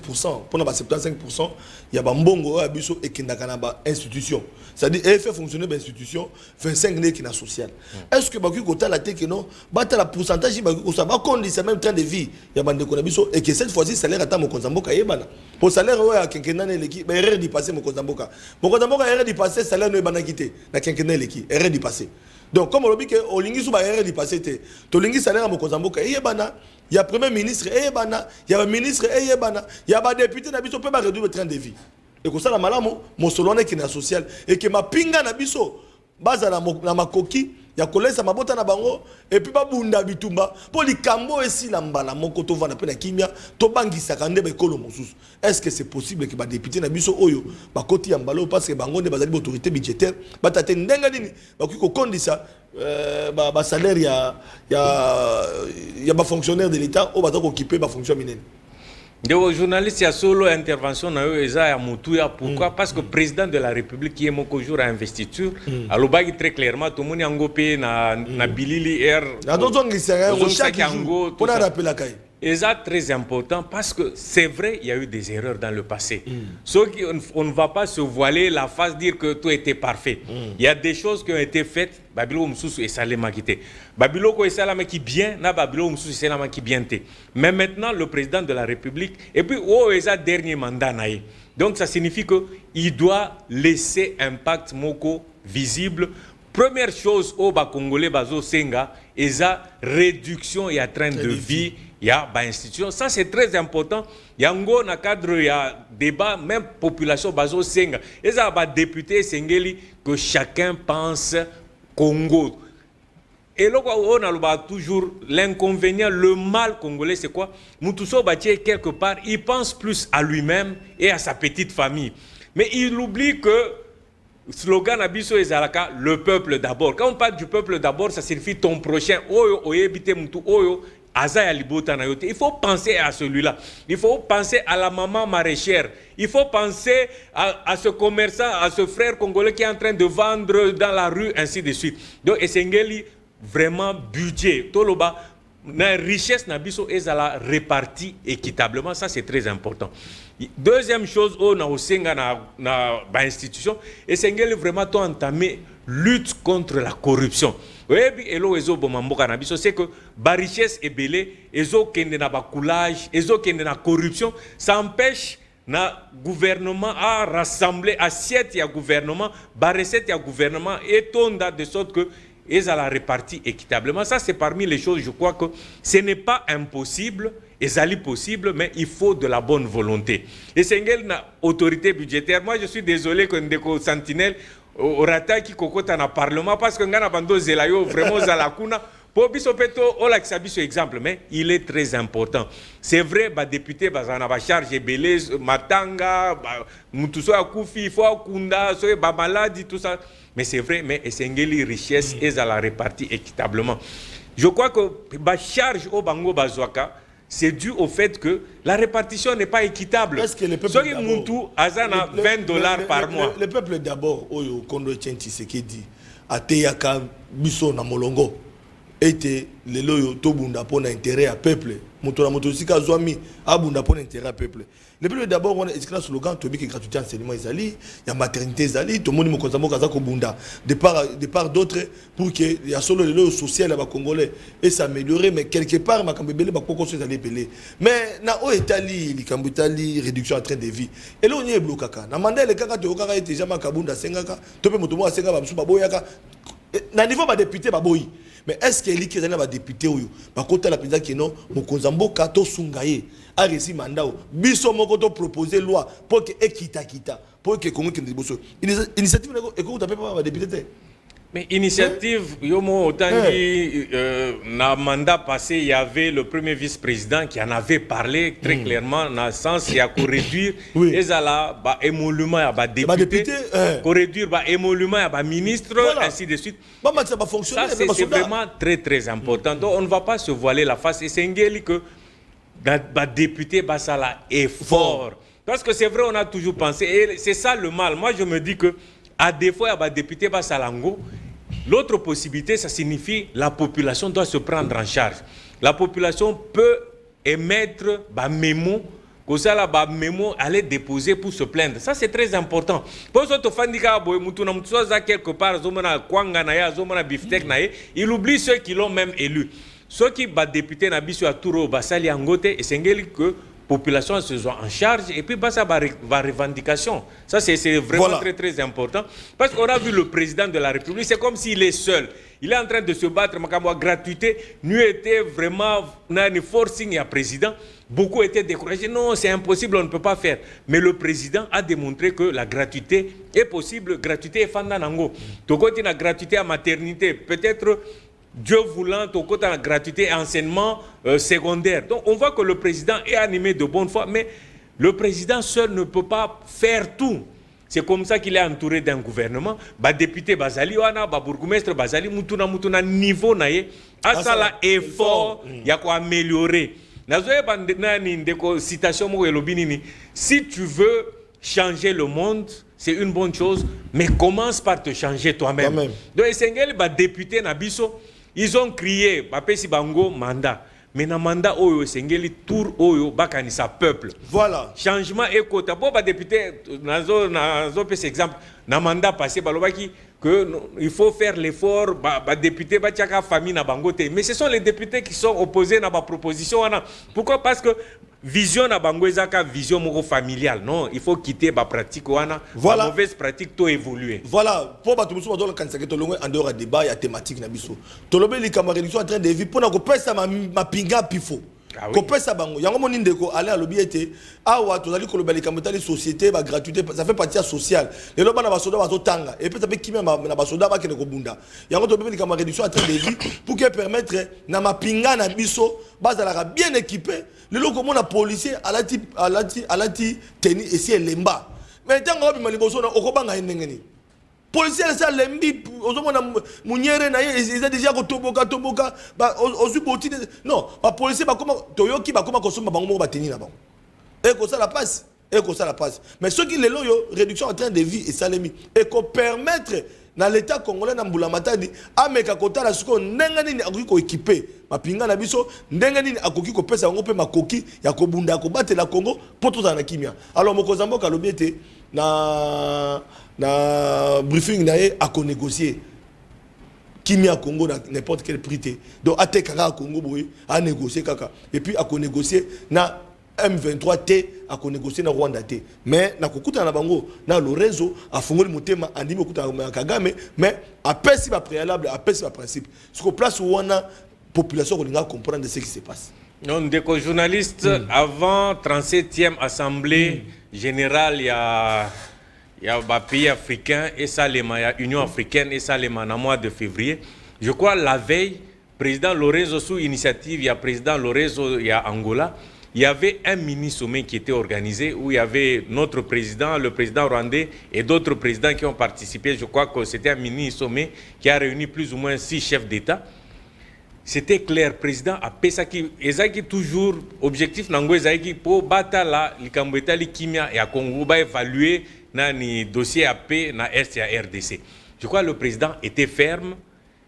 pour 75%, il y a Mbongo et Kindakanaba institution. C'est-à-dire, elle fait fonctionner l'institution, 25 nés qui est social. Est-ce que Baku Kota la tête que non, la pourcentage, ça va conditionner même train de vie, il y a Bande Konabiso, et que cette fois-ci, salaire attend mon Konzamboka Yebana. Pour salaire, il y a quelqu'un qui a erreur d'y passer mon Konzamboka. Mon Konzamboka a erreur d'y passer, salaire n'est pas quitté. Il y a quelqu'un qui a erreur d'y passer. Donc, comme on dit que Olingi Souba erreur d'y passer, Tolingi salaire à mon Konzamboka Yebana. Il y a premier ministre, il y a un ministre, il y a un député, il y a réduire le train de vie. Et comme ça, la malade, mon solonne qui est social, et que ma pinga na biso, base na ma coquille, il y a collègue ça ma bota na bango, et puis ba bunda bitumba, pour les cambo ici la mbala, mon koto va na pena kimia, to bangi sakande be kolo mosus. Est-ce que c'est possible que ba député na biso oyo, ba koti ya mbalo parce que bango ne ba zali autorité budgétaire, ba tate ndenga nini, ba ko kondi ça. Ba salaire il y a ba fonctionnaire de l'état au ba occuper ba fonction minene. Des journalistes, il y a solo intervention dans eux, pourquoi? Parce que le président de la République qui est mon jour à investiture, à l'obagi très clairement, tout le monde a ngopé na bilili air. Na donc on dit ça, on chaque jour. On a rappelé la caille. Et ça, très important, parce que c'est vrai, il y a eu des erreurs dans le passé. On ne va pas se voiler la face, dire que tout était parfait. Il y a des choses qui ont été faites, Babilo Moussous et Salema Kité. Babilo ko Salema qui bien, na Babilo Moussous et Salema qui bien. Mais maintenant, le président de la République, et puis, dernier mandat. Donc, ça signifie qu'il doit laisser un pacte moko visible. Première chose, au Congolais, Bazo Senga, et ça, réduction et à train de vie. Il y a une institution, ça c'est très important. Il y a un cadre, il y a débat, même population bazo senga. Et ça va député sengeli que chacun pense Congo. Et là on a toujours l'inconvénient, le mal congolais, c'est quoi? Moutousso Batié quelque part, il pense plus à lui-même et à sa petite famille. Mais il oublie que slogan Abisso et Zalaka, le peuple d'abord. Quand on parle du peuple d'abord, ça signifie ton prochain. Oyo oyebite mutu oyo. Il faut penser à celui-là. Il faut penser à la maman maraîchère. Il faut penser à ce commerçant, à ce frère congolais qui est en train de vendre dans la rue, ainsi de suite. Donc, Essengeli, vraiment budget. Toloba, la richesse nabiso est répartie équitablement. Ça, c'est très important. Deuxième chose, on a aussi une institution. Essengeli vraiment entamé lutte contre la corruption. C'est que la richesse est belle, le coulage, la corruption, ça empêche le gouvernement à rassembler assiette et gouvernement, recette et gouvernement, et tonda de sorte que ils la répartie équitablement. Ça, c'est parmi les choses, je crois que ce n'est pas impossible, c'est possible, mais il faut de la bonne volonté. Et c'est une autorité budgétaire. Moi, je suis désolé que Ndeko Sentinelle au rata qui kokota na parlement parce que ngana bando zelayo vraiment za la kuna pour biso peto ola kisabiso exemple, mais il est très important. C'est vrai, ba député bazana ba charge belé matanga mutuso akufi fo kunda so ba maladie tout ça, mais c'est vrai, mais esengeli richesse et za la répartie équitablement. Je crois que ba charge au bango bazwaka, c'est dû au fait que la répartition n'est pas équitable. Est-ce que le peuple d'abord, Azana $20 par mois. Le peuple d'abord, Oyo Kondo Tshisekedi, Ateyaka Biso na Molongo, était le loyo Tobunda pour intérêt à peuple. Motora Motosika Zwami, Abunda pour intérêt à peuple. Le peuple d'abord, on a écrit un slogan, Tobi qui gratuité enseignement Izali, il y a maternité Izali, tout le monde Mokozamo Kazako Bunda. De part d'autres, pour que il y a solo le loyo social à Congolais et s'améliorer, mais quelque part, ma Kambébélé, ma Koko Izali pelé. Mais na o Italie, l'Ikambutali, réduction en train de vie. Et là, on y est bloqué. Na mandé le Kaka Teokaka et Tejama Kabunda Sengaka, Topé Motomo Senga Babsu Baboyaka. Na niveau ma député Baboyi. Mais est-ce qu'il y a des députés qui ont la présidente qui non, Mokozambo Kato Sungaye a reçu mandat. Biso Mokoto proposé loi pour que Ekita pour que Congo qui initiative et qu'on t'appelle pas député. Mais initiative, yomo autant dit, na mandat passé, il y avait le premier vice-président qui en avait parlé très clairement dans le sens il y a qu'on réduire les ala ba émolument à ba député, qu'on réduire ba émolument à ba ministre, ainsi de suite. Ça c'est vraiment très très important. Donc on ne va pas se voiler la face et c'est ngeli que ba député ba ça là est fort. Parce que c'est vrai on a toujours pensé et c'est ça le mal. Moi je me dis que à défaut, il y a des députés Basalango. L'autre possibilité, ça signifie que la population doit se prendre en charge. La population peut émettre un mémo, que ça là, mémo, aller déposer pour se plaindre. Ça, c'est très important. Pour ce quelque part, il oublie ceux qui l'ont même élu. Ceux qui sont députés Nabiso à Touro, Basali Angote, et c'est que population se soit en charge et puis ça va revendication. Ça c'est vraiment très très important parce qu'on a vu le président de la République, c'est comme s'il est seul. Il est en train de se battre, ma gratuité, nous était vraiment un forcing à président. Beaucoup étaient découragés. Non, c'est impossible, on ne peut pas faire. Mais le président a démontré que la gratuité est possible. Gratuité est fandanango. Tu côté la gratuité à maternité, peut-être Dieu voulant, au côté de la gratuité et enseignement secondaire. Donc on voit que le président est animé de bonne foi, mais le président seul ne peut pas faire tout. C'est comme ça qu'il est entouré d'un gouvernement. Bah député Bazali, bah bourgmestre Bazali, mutuna niveau naie, à ça là effort, il y a quoi améliorer. Si tu veux changer le monde, c'est une bonne chose, mais commence par te changer toi-même. Donc Essengeli, bah député Nabiso, ils ont crié, Bapesi Bango, mandat. mais na mandat oyo sengeli tour oyo bakanisa peuple. Voilà. Changement écota. Bon, bah député, nazo pes exemple, na mandat passé, balobaki que il faut faire l'effort, bah député, bah tchaka famille na bangote. Mais ce sont les députés qui sont opposés à ma proposition. Pourquoi? Parce que vision na bango ezaka vision moko familiale. Non, il faut quitter ba pratique wana. Voilà. La mauvaise pratique to évoluer. Voilà, pour battre musu dans le cancer que tolongo en dehors débat, il y a thématique na biso. Tolobe li camarades sont en train de vivre pour na ko pesa ma pinga pifo. Ah oui. Ko pesa bango. Yango moni ndeko aller à l'obiete. awa tozali koloba likambo etali société ba gratuité ça fait partie sociale lelo bana basoda bazotanga et peut-être kimia na basoda bakene kobunda yango to bebeli kama réduction à train de vie pour que permettre na mapinga na biso bazalaka bien équipé lelo komona policier alati teni esi elemba mais tango obima liboso na okobanga endengeni policier ça lembi ozomona munyere na ye ils ont déjà kotoboka ba ozuboti non ba policier ba koma toyoki ba koma kosomba bango mo bateni na bango et que ça la passe mais ceux qui les loyo réduction en train de vie et salemi et qu'on permettre dans l'état congolais na mbula matadi ameka kota la suko ndenga nini akoki ko équiper mapinga na biso ndenga nini akoki ko pesa ngo pe makoki ya ko bunda ko batela Congo poto za na kimia alors mokozamboka lobiete na briefing na ye a ko négocier kimia Congo na n'importe quel prix donc ate kaka Congo boy a négocier kaka et puis a ko négocier na M23 T a ko négocier na Rwanda T mais na kokuta na bango na Lorenzo a fongoli motema andimi kokuta na Kagame mais a pesi ba préalable a pesi ba principe ce qu'on place où on a population ko linga comprendre ce qui se passe. Non, des journalistes avant 37e assemblée générale il y a pays africains et ça il y a Union africaine et ça le mois de février. Je crois la veille président Lorenzo sous initiative il y a président Lorenzo il y a Angola. Il y avait un mini-sommet qui était organisé où il y avait notre président, le président rwandais et d'autres présidents qui ont participé. Je crois que c'était un mini-sommet qui a réuni plus ou moins 6 chefs d'État. C'était clair, président a pesaki ezaki toujours objectif nango ezaki pour batala likambo etali kimia et à Congo ba évaluer na ni dossier AP na Est et RDC. Je crois que le président était ferme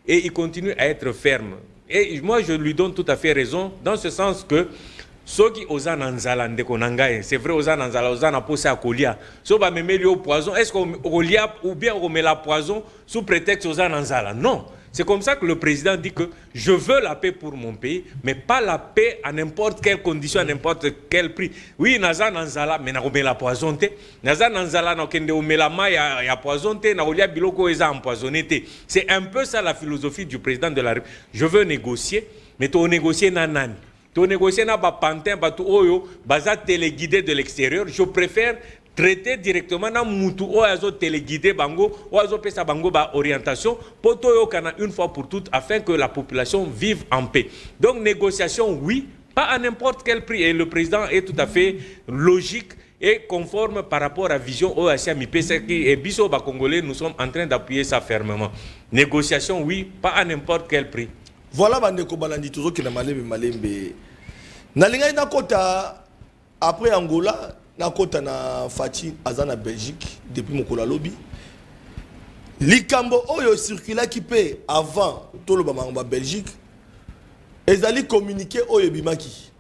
et il continue à être ferme. Et moi je lui donne tout à fait raison dans ce sens que ceux qui osent nanzala ndeko nangaye c'est vrai osent nanzala osent na poser à kolia so ba memeli au poison est-ce qu'on olia ou bien on met la poison sous prétexte osent nanzala non c'est comme ça que le président dit que je veux la paix pour mon pays mais pas la paix à n'importe quelle condition à n'importe quel prix oui naza nanzala mais na ko met la poison te naza nanzala na kende o met la maille ya poison te na olia biloko eza empoisonné te c'est un peu ça la philosophie du président de la République je veux négocier mais to négocier na nani to négocier na ba pantin ba tout oyo baza téléguidé de l'extérieur je préfère traiter directement na mutu o azo téléguidé bango o azo pesa bango ba orientation poto yo kana une fois pour toutes afin que la population vive en paix donc négociation oui pas à n'importe quel prix et le président est tout à fait logique et conforme par rapport à vision o asia mi pesa qui et biso ba congolais nous sommes en train d'appuyer ça fermement négociation oui pas à n'importe quel prix. Voilà bandeko balandi tozo ki na malembe na lingai na kota après Angola na kota na Fati azana Belgique depuis mokola lobby likambo oyo circula qui pe avant toloba mamba Belgique ezali communiqué oyo bimaki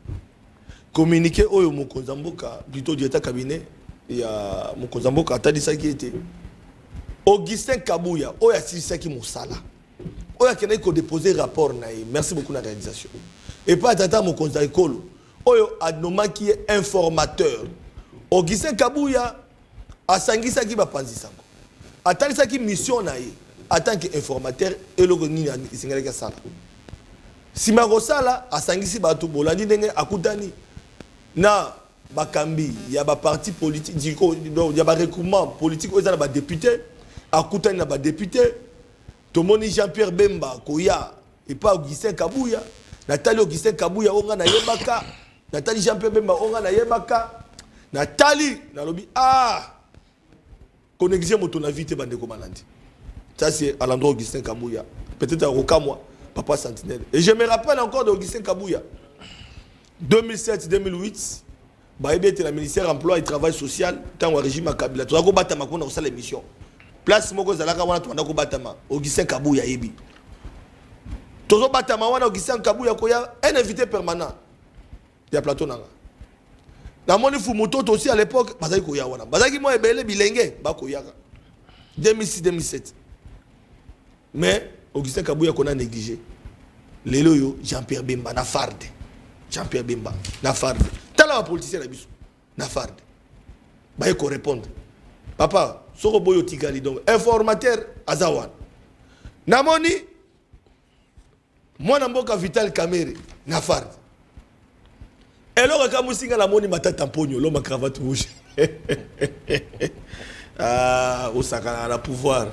communiqué oyo mokonzamboka plutôt directeur cabinet ya mokonzamboka atadisa ki était Augustin Kabuya oyo asilisaki mosala oyo kena ko déposer rapport na merci beaucoup la réalisation et pas tata mokonza ekolo oyo adnoma qui est informateur Augustin Kabuya asangisa ki bapanzi sango atalisa ki mission na en tant qu'informateur et logo nini isingaleka sala sima sala asangisi bato bolandi ndenge akutani na bakambi ya ba parti politique diko ya ba recrutement politique oza na ba député akutani na ba député tomoni Jean-Pierre Bemba koya et pas Augustin Kabuya Nathalie Augustin Kabuya onga na yebaka Nathalie Jean-Pierre Bemba onga na yebaka Nathalie nalobi connexion moto na vite bandeko malandi ça c'est à l'endroit Augustin Kabuya peut-être à Rokamwa papa Sentinelle et je me rappelle encore d'Augustin Kabuya 2007-2008 ba ebete la ministère emploi et travail social tant au régime Kabila to ko batama ko na sala émission place moko zalaka wana to ndako batama Augustin Kabuya yebi Tozo batama wana Augustin Kabuya koya un invité permanent. Il y a plateau nanga. Na moni Fumoto aussi à l'époque bazaki koya wana. Bazaki mo ebele bilenge ba koyaka. 2006-2007. Mais Augustin Kabuya qu'on a négligé. Lelo yo Jean-Pierre Bemba na farde. Jean-Pierre Bemba na farde. Tala wa politicien na biso na farde. Ba yeko répondre. Papa, soko boyo tikali donc informateur azawan. Namoni mwana mboka Vital Kamerhe na farde. Alors quand musinga la moni matata mponyo l'homme à cravate rouge. Ah, Osaka na pouvoir.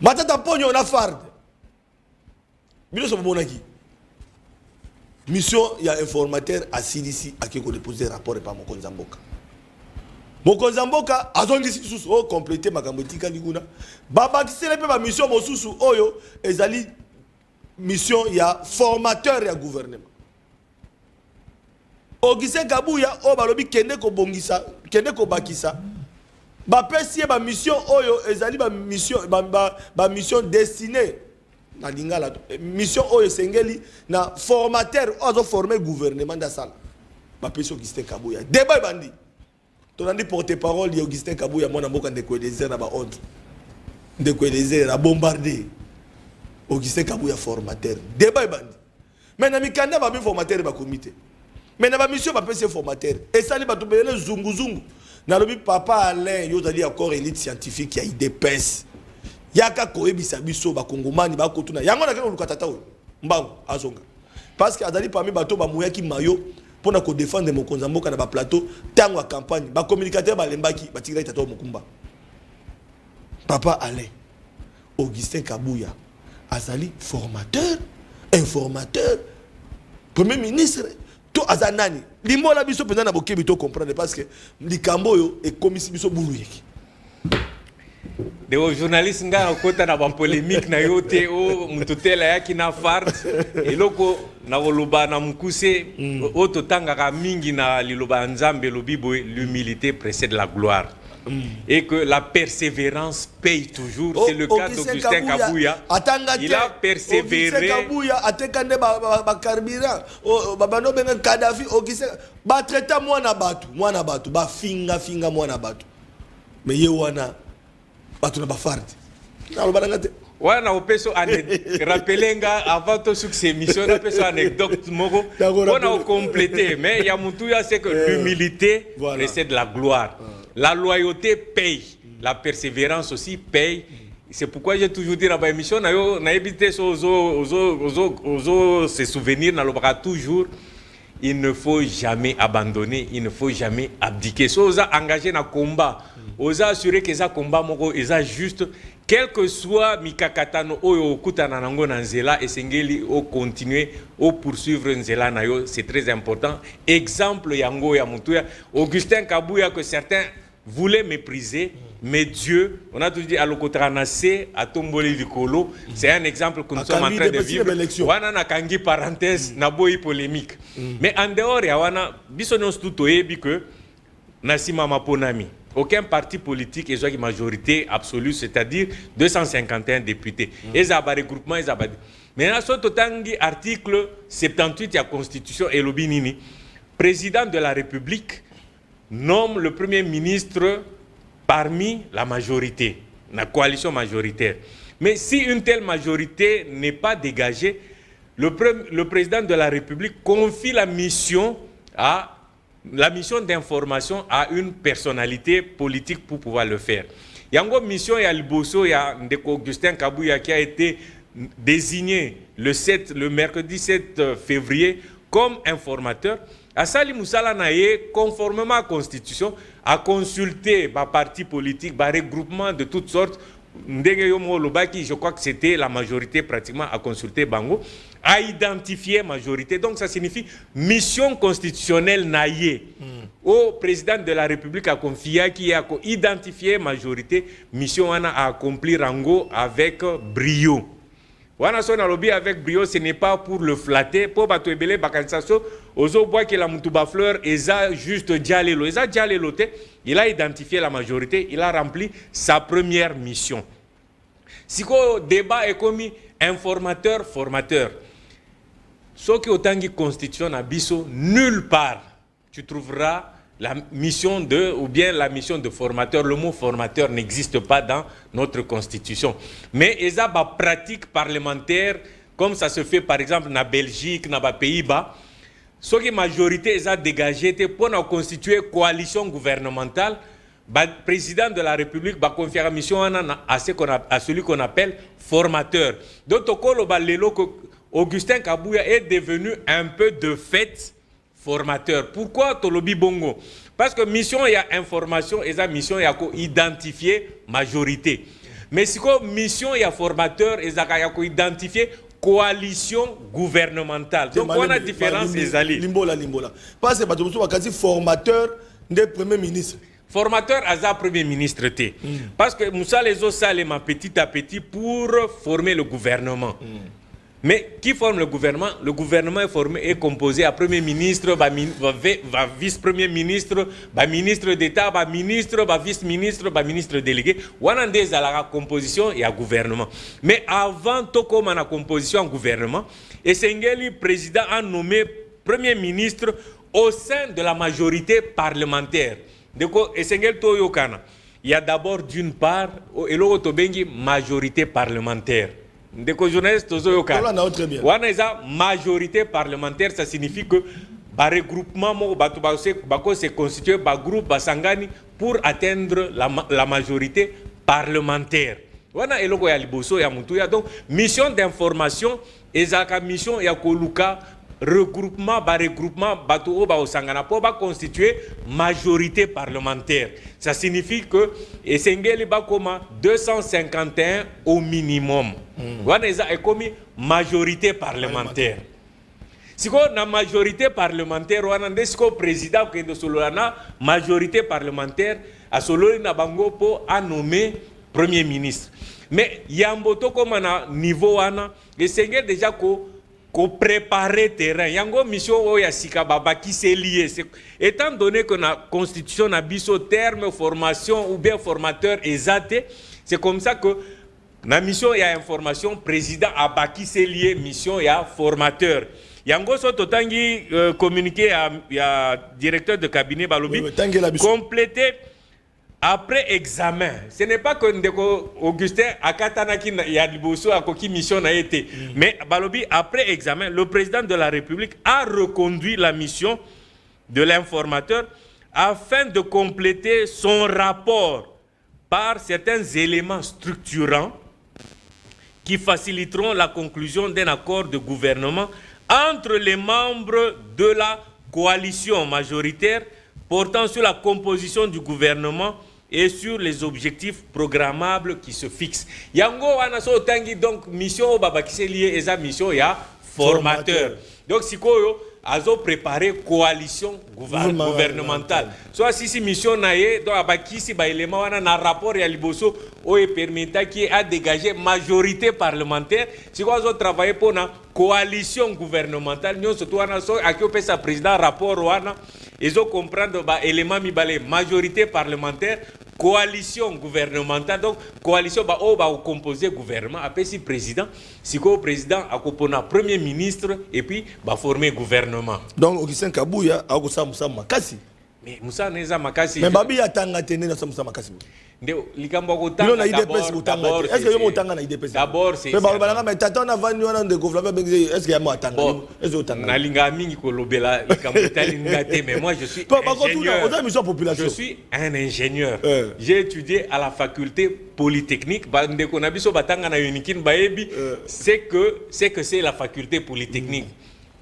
Matata mponyo na farde. Bino so monaki. Mission il y a informateur à Silisi à qui ko déposer rapport et pas Mokonza Mboka. Mokonza Mboka azongi susu o compléter makambo tika liguna. Baba kisele pe ba mission mosusu oyo ezali mission il y a formateur ya gouvernement. Augustin Kabuya o balobi kende ko bongisa, kende ko bakisa. Ba pesi ba mission oyo ezali ba mission destinée na lingala mission oyo sengeli na formateur ozo former gouvernement da sala. Ba pesi Augustin Kabuya. Débat bandi. Tonandi porte-parole de Augustin Kabuya mona mboka ndeko désert na ba honte. Ndeko désert a bombardé. Augustin Kabuya formateur. Débat bandi. Mais na mikanda ba formateur ba comité. Mais na ba mission ba pesi formateur. Et ça li ba tobele zungu zungu. Na lobi papa Alain yo zali encore élite scientifique ya IDPS. Yaka koyebisa biso ba kongomani ba kotuna. Yango na kelo lukatata oyo. Mbango azonga. Parce que azali parmi bato ba muyaki mayo pour na ko défendre Mokonza Mboka na ba plateau tango campagne ba communicateur ba lembaki ba tigrai tata Mokumba. Papa Alain Augustin Kabuya azali formateur, informateur, premier ministre to azanani. Limola biso pena na bokebi to comprendre parce que likambo yo e komisi biso bulu yeki. De journaliste nga okota na ba polémique na yote o mututela yaki na fard eloko na koloba na mukuse o totanga mingi na liloba nzambe lobibo l'humilité précède la gloire. Et que la persévérance paye toujours. C'est le cas d'Augustin Kabuya. Il a persévéré. Augustin Kabuya a tekande ba carburant. Babano benga Kadhafi. Augustin ba traita mwana batu ba finga mwana batu. Mais ye wana batu na ba farde. Na lo banangate. Wana opeso rappelenga avant to succès mission opeso anecdote moko. On a complété mais ya mutuya c'est que l'humilité précède la gloire. La loyauté paye, la persévérance aussi paye. C'est pourquoi j'ai toujours dit dans ma émission, na évité se souvenir, toujours, il ne faut jamais abandonner, il ne faut jamais abdiquer. Si on a engagé dans le combat, on a assuré que ça combat est juste, quel que soit mikakatano oyo kutana nango na nzela esengeli o continuer o poursuivre nzela na yo, c'est très important. Exemple yango ya mutuya Augustin Kabuya que certains voulaient mépriser, mais Dieu, on a toujours dit à l'Okotanase, à Tomboli Likolo, c'est un exemple que nous sommes en train de vivre. Wana na kangi parenthèse, na boyi polémique. Mais en dehors, ya wana, bisonos tutoye que Nassima Maponami. Aucun parti politique est une majorité absolue, c'est-à-dire 251 députés. Et ça va regroupement, et ça va. Maintenant, sur article 78 de la Constitution et l'Obinini, président de la République nomme le Premier ministre parmi la majorité, la coalition majoritaire. Mais si une telle majorité n'est pas dégagée, le président de la République confie la mission d'information à une personnalité politique pour pouvoir le faire. Il y a une mission, il y a Liboso, il y a Augustin Kabuya qui a été désigné le mercredi 7 février comme informateur. Asali Moussala Naye, conformément à la Constitution, a consulté les partis politiques, les regroupements de toutes sortes. Je crois que c'était la majorité pratiquement à consulter Bango, à identifier majorité. Donc ça signifie mission constitutionnelle naïe. Au président de la République a confié qui a identifié majorité, mission a accompli Rango avec brio. Wana son lobby avec brio, ce n'est pas pour le flatter, pour battre belé bakansation, ozo bois que la mutuba fleur eza juste dialelo, eza dialelo te, il a identifié la majorité, il a rempli sa première mission. Si le débat est commis, informateur, formateur. Ce qui autant qui constitution à Bisso, nulle part tu trouveras la mission de, ou bien la mission de formateur. Le mot formateur n'existe pas dans notre constitution. Mais il y a des pratiques parlementaires, comme ça se fait par exemple en Belgique, dans les Pays-Bas. Ce qui majorité est dégagé pour constituer coalition gouvernementale. Le président de la République va confier la mission à celui qu'on appelle formateur. Donc, Augustin Kabouya est devenu un peu de fait formateur. Pourquoi Tolobi Bongo? Parce que mission il y a information et sa mission il y a identifier majorité. Mais si quoi mission il y a formateur et ça il y a identifier coalition gouvernementale. Donc on a différence les alliés. Limbola. Parce que Batomso va quasi formateur des premiers ministres. Formateur à premier ministre T. Parce que Moussa les autres salent petit à petit pour former le gouvernement. Mais qui forme le gouvernement? Le gouvernement est composé à premier ministre, vice-premier ministre, ministre d'État, ministre, vice-ministre, ministre délégué. On a la composition et à gouvernement. Mais avant tout comme la composition en gouvernement, Essengeli président a nommé premier ministre au sein de la majorité parlementaire. Donc Essengeli Toyokana, il y a d'abord d'une part et l'autre majorité parlementaire. Des journalistes, majorité parlementaire, ça signifie que le regroupement s'est constitué par groupe Basangani pour atteindre la majorité parlementaire. Donc, mission d'information et la mission et regroupement pour constituer majorité parlementaire. Ça signifie que Essengeli ba comme 251 au minimum. Est comme majorité parlementaire. Si on a majorité parlementaire, on a des président qui est solana majorité parlementaire à Solona Bango pour nommer premier ministre. Mais Yamboto comme à niveau ana, Essengeli déjà ko préparer terrain. Yango mission oya sika baba qui s'est lié. Étant donné que la constitution a biso terme formation ou bien formateur exaté, c'est comme ça que la mission y a information président a baki s'est lié mission y a formateur. Yango so totangi communiqué à directeur de cabinet Balobi compléter après examen. Ce n'est pas que Augustin Akatanaki y a liboso a koki mission a été. Mais Balobi, après examen, le président de la République a reconduit la mission de l'informateur afin de compléter son rapport par certains éléments structurants qui faciliteront la conclusion d'un accord de gouvernement entre les membres de la coalition majoritaire portant sur la composition du gouvernement et sur les objectifs programmables qui se fixent. Yango anaso tangi donc mission baba qui s'est lié et sa mission ya formateur. Donc si koyo azo préparer coalition gouvernementale. Soit si mission naé donc abaki si ba élément wana na rapport ya liboso o permettant qui a dégagé majorité parlementaire. Si ko azo travailler pour na coalition gouvernementale, nous surtout wana so akiope sa président rapport wana ils ont comprendre bah élément mi balé majorité parlementaire, coalition gouvernementale. Donc coalition bah composer gouvernement après si président si ko président akopona premier ministre et puis bah former gouvernement. Donc Augustin Kabouya a ko Moussa Makasi. Mais Moussa neza Makasi. Mais babi atanga tene na Moussa Makasi. Ndio likambo ko tanga d'abord. Est-ce que yo tanga na IDPS? D'abord c'est mais balanga mais tata na vani wana de gouvernement est-ce que ya mo tanga? Est-ce que tanga? Na linga mingi ko lobela likambo talinga te mais moi je suis ingénieur. Je suis un ingénieur. J'ai étudié à la faculté polytechnique ndeko na biso batanga na unikin baebi c'est que c'est la faculté polytechnique.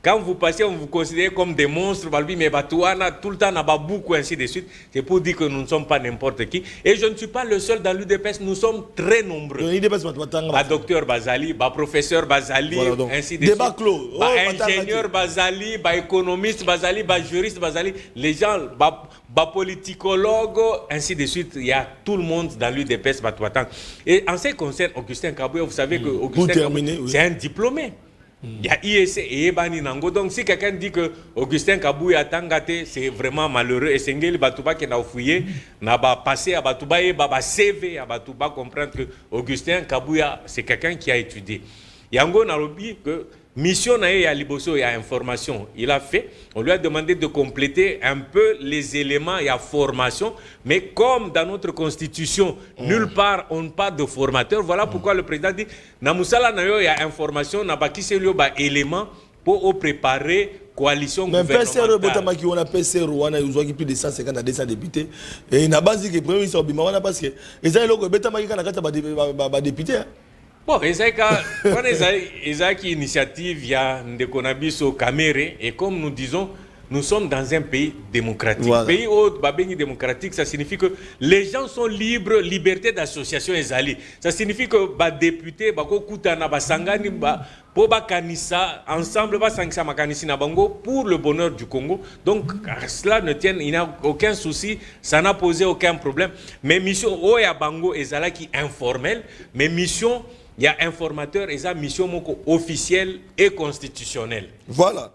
Quand vous passez, on vous considère comme des monstres, mais Batouana, tout le temps, on a beaucoup, ainsi de suite. C'est pour dire que nous ne sommes pas n'importe qui. Et je ne suis pas le seul dans l'UDPS, nous sommes très nombreux. Docteur Bazali, professeur Bazali, ainsi de suite. Ingénieur Bazali, économiste Bazali, juriste Bazali, les gens, politicologue, ainsi de suite. Il y a tout le monde dans l'UDPS. Et en ce qui concerne Augustin Kabouya, vous savez que Augustin Kabouya, c'est un diplômé. Il y a IEC et Ebani Nango. Donc si quelqu'un dit que Augustin Kabouya Tangate, c'est vraiment malheureux. Et Sengeli Batouba qui n'a fouillé, n'a pas passé à Batouba et Baba CV à Batouba comprendre que Augustin Kabouya, c'est quelqu'un qui a étudié. yango na lobi que mission na ya liboso ya information il a fait, on lui a demandé de compléter un peu les éléments ya formation, mais comme dans notre constitution nulle part on parle de formateur, voilà pourquoi le président dit na musala na yo ya information na bakise lio ba élément pour préparer coalition gouvernementale. On a PCR, on a eu plus de 150 à 200 députés. Et il a basé que le premier ministre Obima, parce que les gens ont été députés. Bon, ils ont une initiative, il y a des conabiso caméré, et comme nous disons, nous sommes dans un pays démocratique. Voilà. Pays démocratique, ça signifie que les gens sont libres, liberté d'association et zali. Ça signifie que les députés, ensemble, pour le bonheur du Congo. Donc, cela ne tient, il n'y a aucun souci, ça n'a posé aucun problème. Mais mission, Bango et Zala qui informelle, mais mission, il y a informateur et ça mission officielle et constitutionnelle. Voilà.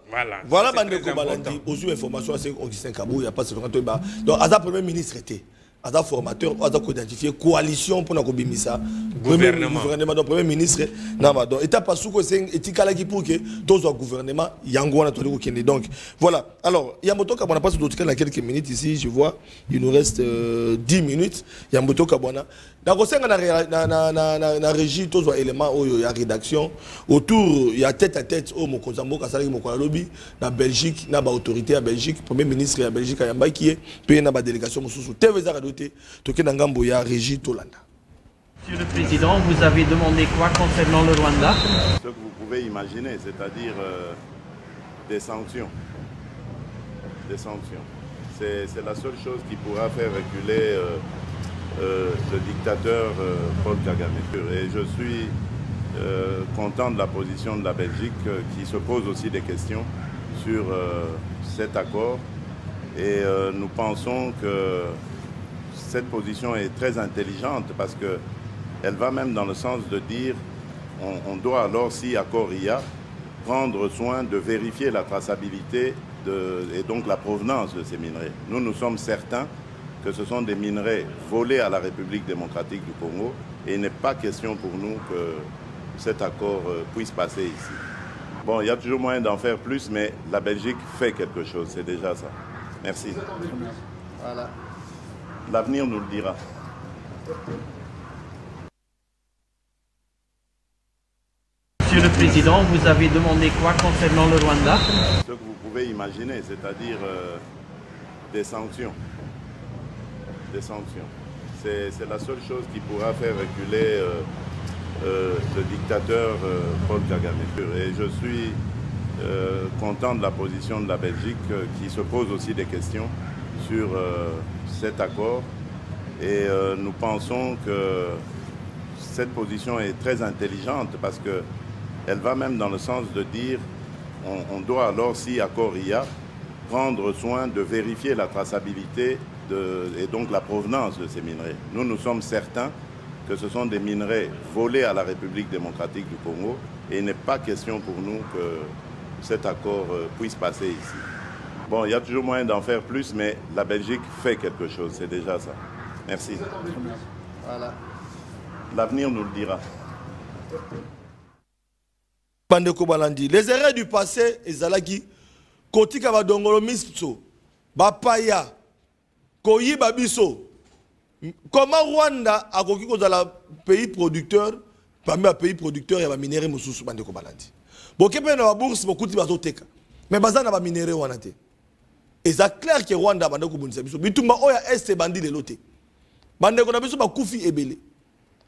Bandeko Balandi, aux informations c'est Augustin Kabou, il y a pas ce donc Ada premier ministre était Ada formateur, Ada identifié coalition pour na kobimisa gouvernement donc premier ministre na ba donc état pas sous que c'est etikala qui pour que tous au gouvernement yango na toli ko kende. Donc voilà. Alors il y a moto ka bona passe d'autres dans quelques minutes ici, je vois il nous reste 10 minutes. Il y a moto ka bona dans na régie tous les éléments il y a rédaction autour il y a tête à tête au Mokozambo kasali mokola lobby na Belgique na ba autorité à Belgique premier ministre à Belgique ayamba qui est payé na ba délégation mususu teveza radoté toke na ngambo ya régie Tolanda. Monsieur le Président, vous avez demandé quoi concernant le Rwanda? Ce que vous pouvez imaginer, c'est-à-dire des sanctions. Des sanctions. C'est la seule chose qui pourra faire reculer le dictateur Paul Kagame. Et je suis content de la position de la Belgique qui se pose aussi des questions sur cet accord. Et nous pensons que cette position est très intelligente parce qu'elle va même dans le sens de dire on doit alors, si accord il y a, prendre soin de vérifier la traçabilité et donc la provenance de ces minerais. Nous sommes certains que ce sont des minerais volés à la République démocratique du Congo et il n'est pas question pour nous que cet accord puisse passer ici. Bon, il y a toujours moyen d'en faire plus, mais la Belgique fait quelque chose, c'est déjà ça. Merci. Voilà. L'avenir nous le dira. Monsieur le Président, vous avez demandé quoi concernant le Rwanda? Ce que vous pouvez imaginer, c'est-à-dire des sanctions. Des sanctions. C'est la seule chose qui pourra faire reculer le dictateur Paul Kagame. Et je suis content de la position de la Belgique qui se pose aussi des questions sur cet accord. Et nous pensons que cette position est très intelligente parce qu'elle va même dans le sens de dire on doit alors, si accord il y a, prendre soin de vérifier la traçabilité et donc la provenance de ces minerais. Nous sommes certains que ce sont des minerais volés à la République démocratique du Congo et il n'est pas question pour nous que cet accord puisse passer ici. Bon, il y a toujours moyen d'en faire plus, mais la Belgique fait quelque chose, c'est déjà ça. Merci. Voilà. L'avenir nous le dira. Bandeko Balandi, les erreurs du passé, ezalaki kotika badongolo miso, bapaya, koyi babiso. Comment Rwanda a koki kozala pays producteur, parmi les pays producteurs, il y a des minéraux mususu bandeko Balandi. Bokepe na bourse bokuti bazoteka. Mais bazana ba minéraux wana te. Et c'est clair que Rwanda bandeko bonisa biso. Bitumba oya est bandi de loté. Bandeko na biso ba kufi ebele.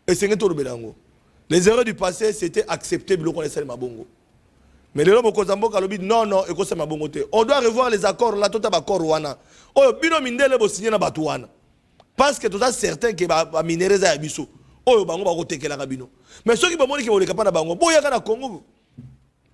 Et c'est ngeto lobelango. Les erreurs du passé c'était accepté biloko na sel mabongo. Mais les gens Mokozambo kalobi non eko sel mabongo te. On doit revoir les accords là tota ba accord wana. Oyo bino mindele bo signer na batu wana. Parce que tout ça certain que ba minéraux za biso. Oyo bango ba kotekela ka bino. Mais ceux qui ba moni ke boleka pa na bango, boya ka na Congo.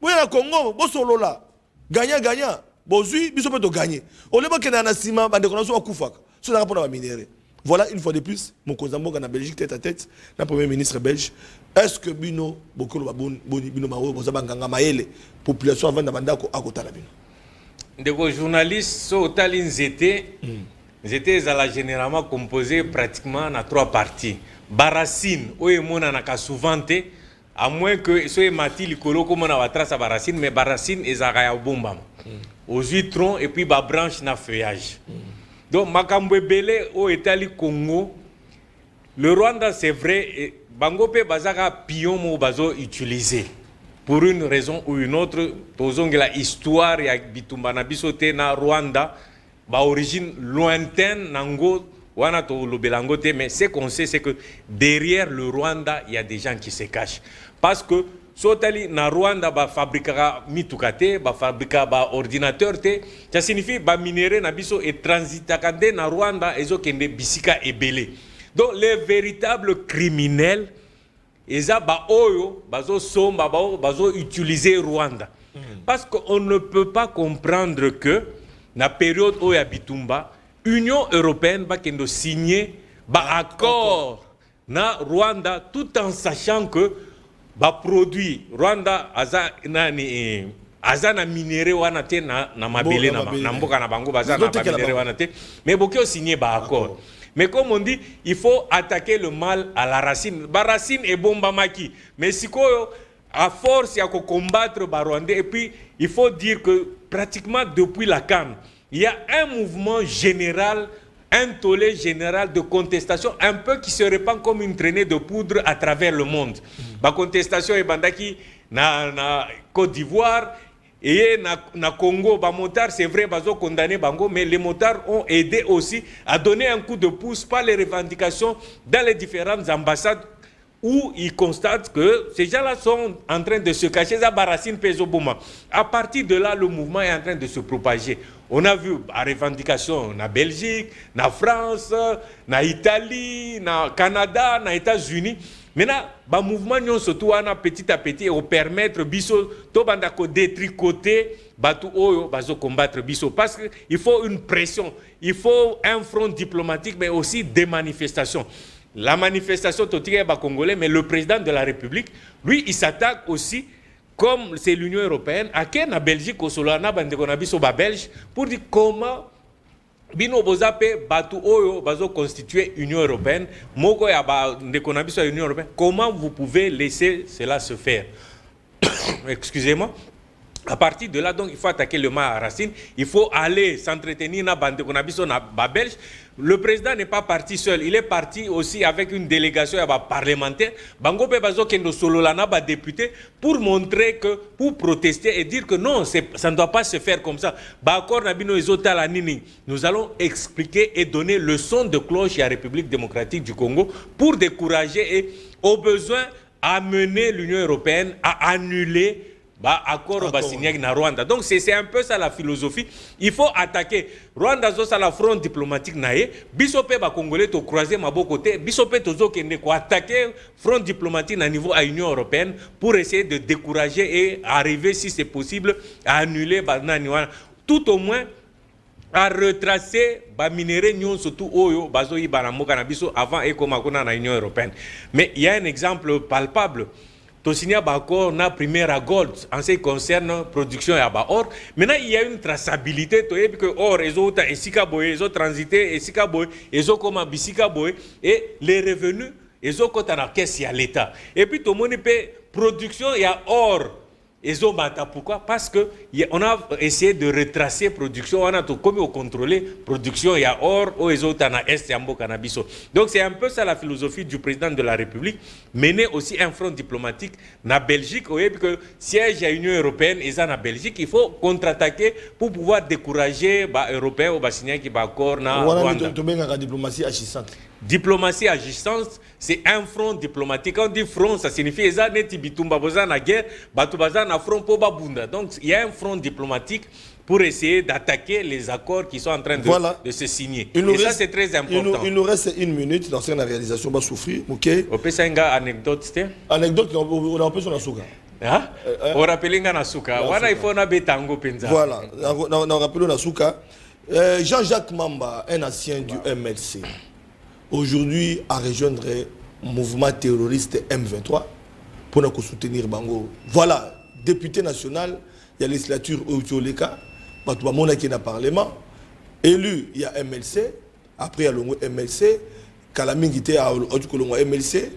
Boya na Congo, bo solo là. Gagnant. Bozui biso peut gagner. On leba ke na sima ba de konaso akufaka. So na rapona ba minéraux. Voilà une fois de plus Mokozambo na Belgique tête à tête, le premier ministre belge. Est-ce que bino bokolo ba bino mawo bozaba nganga maele population avant na bandako akotala bino. Des journalistes so talin étaient généralement composés pratiquement en 3 parties. Barasine, oye mona na kasuvante à moins que soit mati likolo comme on a trace à baracine, mais baracine et zaraya bomba aux huitrons et puis ba branche na feuillage. Donc makambo belé au Italie Congo, le Rwanda c'est vrai, bango pe bazaka pion mo bazo utilisé pour une raison ou une autre. Tozongi la histoire ya bitumba na bisote na Rwanda, ba origine lointaine nango. Mais ce qu'on sait, c'est que derrière le Rwanda, il y a des gens qui se cachent. Parce que, sotali na Rwanda, ba fabriquera mitukate, ba fabriquera ba ordinateur te, ça signifie ba minéré na biso et transitakande na Rwanda, ezo kende bisika ebele. Donc, les véritables criminels, eza ba oyo, bazo somba, bazo utiliser Rwanda. Parce qu'on ne peut pas comprendre que, na période où ya bitumba, Union européenne va signer un accord na Rwanda tout en sachant que ba produit Rwanda azana minéré wana te na mabele na mboka na bango bazana minéré wana te mais bokyo signer ba accord. Mais comme on dit, il faut attaquer le mal à la racine. Ba racine est bomba maki, mais sikoyo à force ya ko combattre ba Rwandais et puis il faut dire que pratiquement depuis la CAN il y a un mouvement général, un tollé général de contestation, un peu qui se répand comme une traînée de poudre à travers le monde. La contestation est bandaki na Côte d'Ivoire et na Congo. Les motards, c'est vrai, ils ont condamné Bango, mais les motards ont aidé aussi à donner un coup de pouce par les revendications dans les différentes ambassades où ils constatent que ces gens-là sont en train de se cacher. À partir de là, le mouvement est en train de se propager. On a vu la revendication na Belgique, na France, na Italie, na Canada, na États-Unis. Maintenant, le mouvement surtout petit à petit au permettre biso to bandako détricoter batu oyo bazo combattre biso parce qu'il faut une pression, il faut un front diplomatique mais aussi des manifestations. La manifestation totique ba congolais, mais le président de la République, lui, il s'attaque aussi, comme c'est l'Union européenne, à quel na Belgique au solana bandekonabiso ba belge pour dire comment bino bozape batu oyo bazo constituer Union européenne, moko ya bandekonabiso Union européenne. Comment vous pouvez laisser cela se faire? Excusez-moi. À partir de là, donc, il faut attaquer le mal à racine. Il faut aller s'entretenir dans la Belge. Le président n'est pas parti seul. Il est parti aussi avec une délégation parlementaire. Bango Pebazo Kendo Sololana, député, pour montrer que, pour protester et dire que non, ça ne doit pas se faire comme ça. Nous allons expliquer et donner le son de cloche à la République démocratique du Congo pour décourager et, au besoin, amener l'Union européenne à annuler accord au signé na Rwanda. Donc c'est un peu ça la philosophie. Il faut attaquer Rwanda zo la front diplomatique naé, bisope ba congolais to croiser maboko côté, bisope tozo kende ko attaquer front diplomatique na niveau à Union européenne pour essayer de décourager et arriver si c'est possible à annuler tout au moins à retracer ba minéré nyon surtout oyo bazo ibana moka na biso avant et comme na Union européenne. Mais il y a un exemple palpable. Tosinia Bako na première à gold en ce qui concerne production et or. Maintenant il y a une traçabilité que or les autres et sikaboy les autres transité et sikaboy les autres comme bisikaboy et les revenus les autres quand on a caisse à l'État. Et puis tout le monde peut production et or et autres pourquoi? Parce que on a essayé de retracer production, on a tout comme contrôler production et or ou les autres na est yambo cannabiso. Donc c'est un peu ça la philosophie du président de la République, mener aussi un front diplomatique na Belgique, oui, que siège à l'Union européenne et ça na Belgique, il faut contre-attaquer pour pouvoir décourager les Européens ou signer qui va accord na Rwanda. Diplomatie agissante. Diplomatie agissante, c'est un front diplomatique. Quand on dit front, ça signifie eza neti bitumba boza na guerre, batu baza na front po babunda. Donc il y a un front diplomatique pour essayer d'attaquer les accords qui sont en train de se signer. Et ça c'est très important. Il nous reste une minute dans cette réalisation va souffrir, OK? On peut ça une anecdote, c'était? Anecdote on peut sur la souka. Hein? On rappelle na souka. Voilà il faut na betango penza. Voilà, on rappelle na souka. Jean-Jacques Mamba, un ancien du MLC. Aujourd'hui, à rejoindre le mouvement terroriste M23 pour nous soutenir Bango. Voilà, député national, il y a la législature Outioleka, il y a le Parlement, élu, il y a MLC, après il y a le MLC, Kalamingité a le MLC,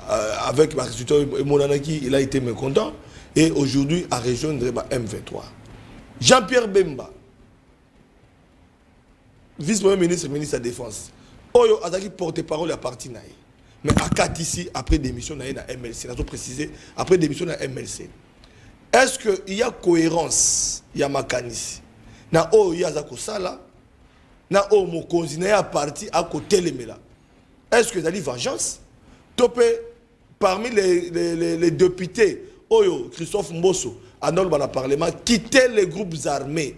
avec ma résultat Monanaki, il a été mécontent. Et aujourd'hui, à rejoindre M23. Jean-Pierre Bemba, vice-premier ministre, ministre de la Défense. Oyo Azaki porte-parole à parti naï. Mais à 4 ici, après démission naï na MLC, nous avons précisé, après démission na MLC. Est-ce qu'il y a cohérence, il y a makanisi? Na o yazako sala, na o mokonzi na ya parti à côté les mela. Est-ce que ça dit vengeance? Topé parmi les députés, Oyo Christophe Mbosso, à notre parlement, quitter les groupes armés.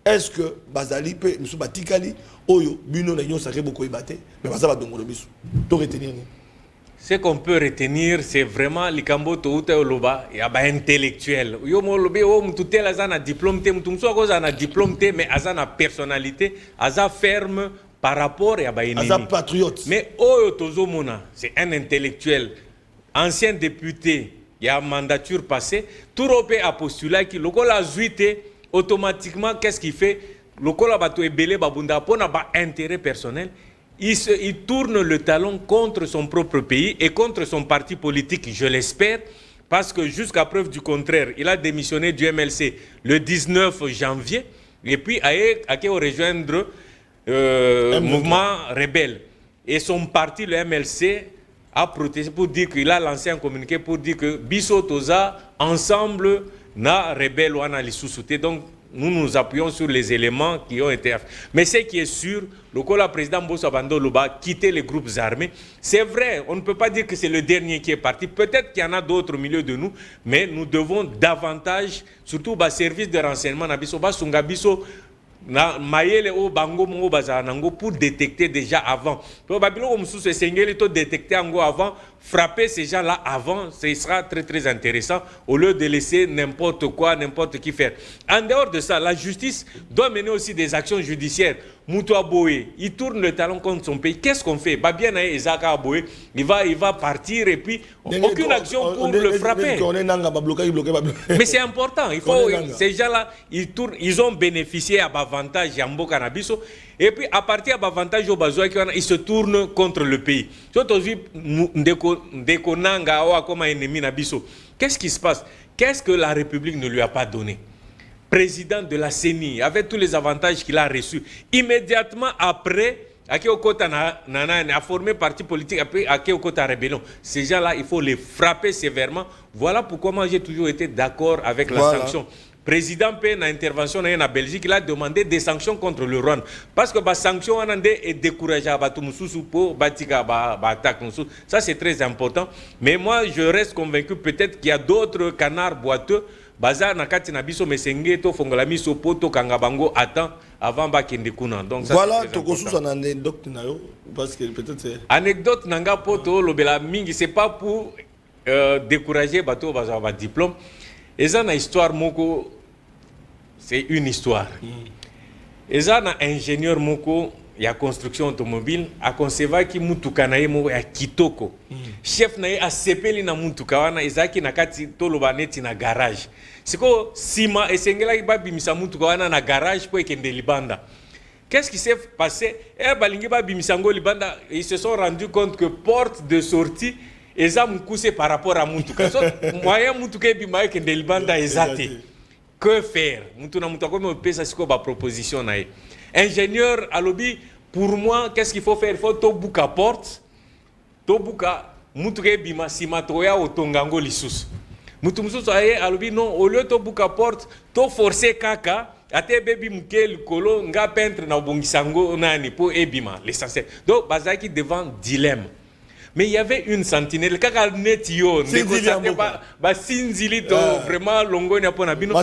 Est-ce que Bazali peut nous batikali Oyo bino na yon sacré beaucoup ibate, mais Bazaba dongolo biso. To retenir ni. Ce qu'on peut retenir, c'est vraiment likambo to uta oloba ya ba intellectuel. Yo mo lobe o mtutel azana diplôme té mtumso akoza na diplôme té mais azana personnalité, aza ferme par rapport à ba ennemi. Aza patriote. Mais oyo tozo mona, c'est un intellectuel, ancien député, il y a mandature passée, tout Europé a postulé qui lokola zuité automatiquement qu'est-ce qu'il fait? Lokola bato ebele babunda pona ba intérêt personnel. Il tourne le talon contre son propre pays et contre son parti politique, je l'espère, parce que jusqu'à preuve du contraire, il a démissionné du MLC le 19 janvier et puis a rejoindre mouvement rebelle. Et son parti, le MLC, a protesté pour dire qu'il a lancé un communiqué pour dire que Bisso Toza, ensemble, na rebelle ou na lissousouté. Donc, nous nous appuyons sur les éléments qui ont été... Mais ce qui est sûr, le président Mbosso Abando Loba quitter les groupes armés. C'est vrai, on ne peut pas dire que c'est le dernier qui est parti. Peut-être qu'il y en a d'autres au milieu de nous, mais nous devons davantage, surtout au service de renseignement, na mayele o bango mongo bazanango pour détecter déjà avant. Pour babilo comme sous ce sengeli to détecter ango avant, frapper ces gens-là avant, ce sera très très intéressant au lieu de laisser n'importe quoi, n'importe qui faire. En dehors de ça, la justice doit mener aussi des actions judiciaires. Moutoua Boé, il tourne le talon contre son pays. Qu'est-ce qu'on fait? Babien Ezaka Boé, il va partir et puis aucune action pour le frapper. Mais c'est important. Il faut ces gens-là, ils ont bénéficié à avantage Yambo Canabiso et puis à partir de l'avantage au Bazoua, ils se tournent contre le pays. Qu'est-ce qui se passe? Qu'est-ce que la République ne lui a pas donné? Président de la CENI, avec tous les avantages qu'il a reçus. Immédiatement après, a formé parti politique, après Akéokota Rébellion. Ces gens-là, il faut les frapper sévèrement. Voilà pourquoi moi j'ai toujours été d'accord avec la sanction. Président P, dans l'intervention en Belgique, il a demandé des sanctions contre le Rwanda. Parce que les sanctions est découragé pour attaque. Ça, c'est très important. Mais moi, je reste convaincu peut-être qu'il y a d'autres canards boiteux. Bazar nakati na biso mesenge to fongola miso poto kangabango attend avant bakende kuna. Donc ça voilà tokosu son anecdote na yo parce que peut-être c'est anecdote nanga poto lobela mingi, c'est pas pour décourager bato bazar ba diplôme. Eza na histoire moko, c'est une histoire. Eza na ingénieur moko ya construction automobile a concevoir ki mutuka na ye mo ya kitoko. Chef na ye a sepeli na mutuka wana ezaki na kati toloba neti na garage. Siko sima esengela ki ba bimisa mutuka wana na garage po ekende libanda. Qu'est-ce qui s'est passé? Balingi ba bimisa ngo libanda, ils se sont rendus compte que porte de sortie eza mukuse par rapport à mutuka. So moyen mutuka bima ekende libanda ezate. Que faire? Mutuna mutuka ko pesa siko ba proposition na ye. Ingénieur à lobby, pour moi, qu'est-ce qu'il faut faire? Il faut tout bouca porte, tout bouca, moutre bima simatoya au tongango lisus. Moutumsus à lobby, non, au lieu de bouca porte, tout forcer kaka, à te baby moukel kolo, nga peintre na bongisango nani pour ebima, l'essentiel. Donc, bazaki devant dilemme. Mais il y avait une sentinelle, kaka netio, sinzilito, vraiment longo ni apona bino.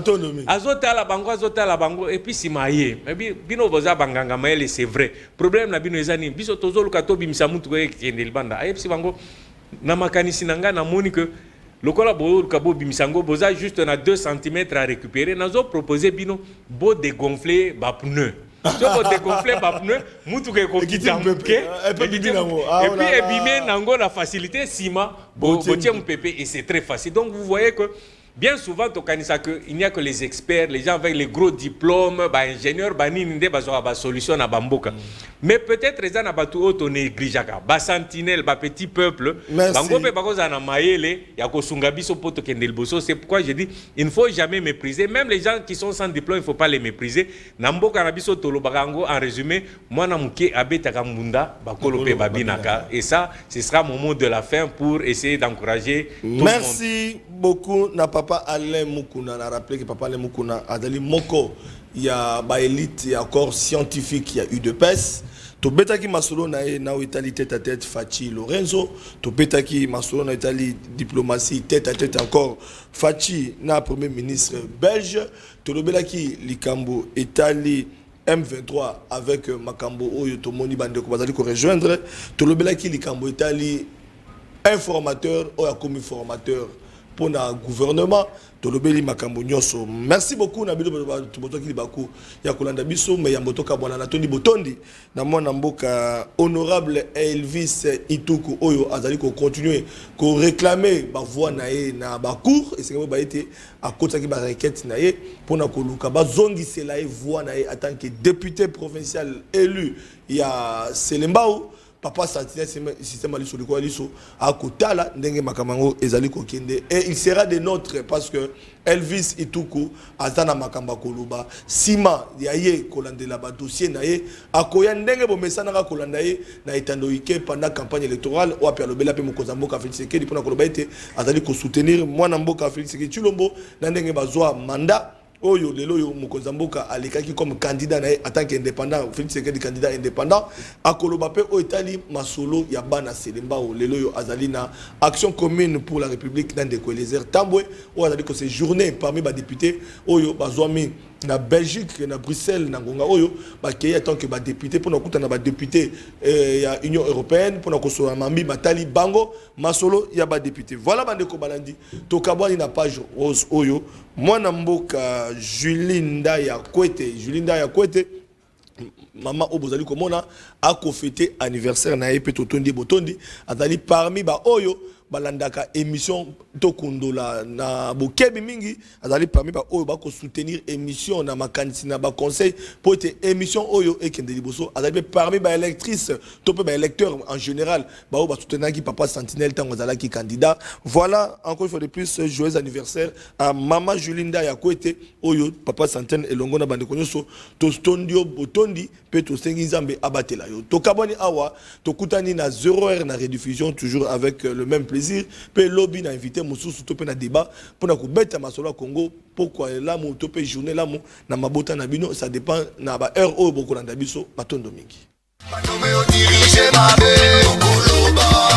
Azota la bango, et puis si maye. Et puis bino boza banganga maele, c'est vrai. Problème na bino ezani, biso tozo lukato bimisamu tuwe kiendel banda. Aye si bango, na makanisi nanga na moni que lokola bo lukabo bimisango boza juste na 2 cm à récupérer. Nazo proposer bino bo dégonfler ba pneu. Si on dégonfle les pneus, mutuke ko kitambuke et puis ebimé nango la facilité sima botie mpépé et c'est très facile. Donc vous voyez que bien souvent il n'y a que les experts, les gens avec les gros diplômes, ingénieurs, ninde bazo ba solution na bamboka. Mais peut-être les gens batu auto négligeaka ba sentinelle ba petit peuple bango pe bako za na mayele ya ko sunga biso poto kendel boso. C'est pourquoi je dis il ne faut jamais mépriser même les gens qui sont sans diplôme, il faut pas les mépriser. Namboka na biso tolo bakango en résumé mwana muke abeta kamunda bakolo pe babinaka et ça ce sera mon mot de la fin pour essayer d'encourager tout le monde. Merci beaucoup na papa Alain Mukuna na rappelé que papa Alain Mukuna adali moko il y a ba élite il y a corps scientifique il y a eu de pes to betaki masolo na Italie tête à tête Fachi Lorenzo to betaki masolo na Italie diplomatie tête à tête encore Fachi na premier ministre belge to lobelaki likambo Italie M23 avec makambo oyo to moni bande ko bazali ko rejoindre to lobelaki likambo Italie informateur ou commis formateur pour le gouvernement to lobeli makambo nyonso. Merci beaucoup na bilo to ki baku ya kolanda biso mais ya motoka bwana na tondi botondi na mwana mboka honorable Elvis Ituku oyo azali ko continuer ko réclamer ba voix na ye na ba cour et c'est ba été à côté ki ba requête na ye pour na koluka ba zongi c'est la voix na ye en tant que député provincial élu ya Selembao papa sentinelle système ali sur le quoi liso à kotala ndenge makamango ezali kokende et il sera de nôtres parce que Elvis Ituku azana makamba koluba sima yaye kolandela ba dossier na ye akoya ndenge bomesana ka kolanda ye na etandoike pendant campagne électorale ou apia lobela pe mokonza mboka Félix Tshisekedi pona koloba ete azali ko soutenir mwana mboka Félix Tshisekedi Tshilombo na ndenge bazwa mandat oyo lelo yo mokonza mboka alikaki comme candidat na en tant qu'indépendant Félix Tshisekedi candidat indépendant akoloba pe o Italie masolo ya bana Selembao lelo yo azali na action commune pour la République dans de Eliezer Tambwe o azali ko séjourner parmi ba députés oyo bazwami na Belgique na Bruxelles na ngonga oyo bakeye en tant que ba député pour na kuta na ba député ya Union européenne pour na ko so mambi batali bango masolo ya ba député. Voilà bande ko balandi to kabwani na page rose oyo mwana mboka Julinda ya Kwete mama obozali komona a ko fêter anniversaire na ye pe totondi botondi azali parmi ba oyo balandaka émission tokundola na bokebi mingi azali parmi ba oyo bako soutenir émission na makanisi na ba conseil pour être émission oyo ekende liboso azali parmi ba électrices to pe ba électeurs en général ba oyo ba soutenir ki papa sentinelle tango azala ki candidat. Voilà encore une fois de plus joyeux anniversaire à maman Julinda ya Kwete oyo papa sentinelle elongo na bande konyoso to stondio botondi pe to sengi nzambe abatela yo to kaboni awa to kutani na 0h na rediffusion toujours avec le même plaisir pe lobby na invité mususu to pe na débat pour na ko beta masolo Congo pourquoi là mo to pe journée là mo na mabota na bino ça dépend na ba heure o boko na biso batondo mingi.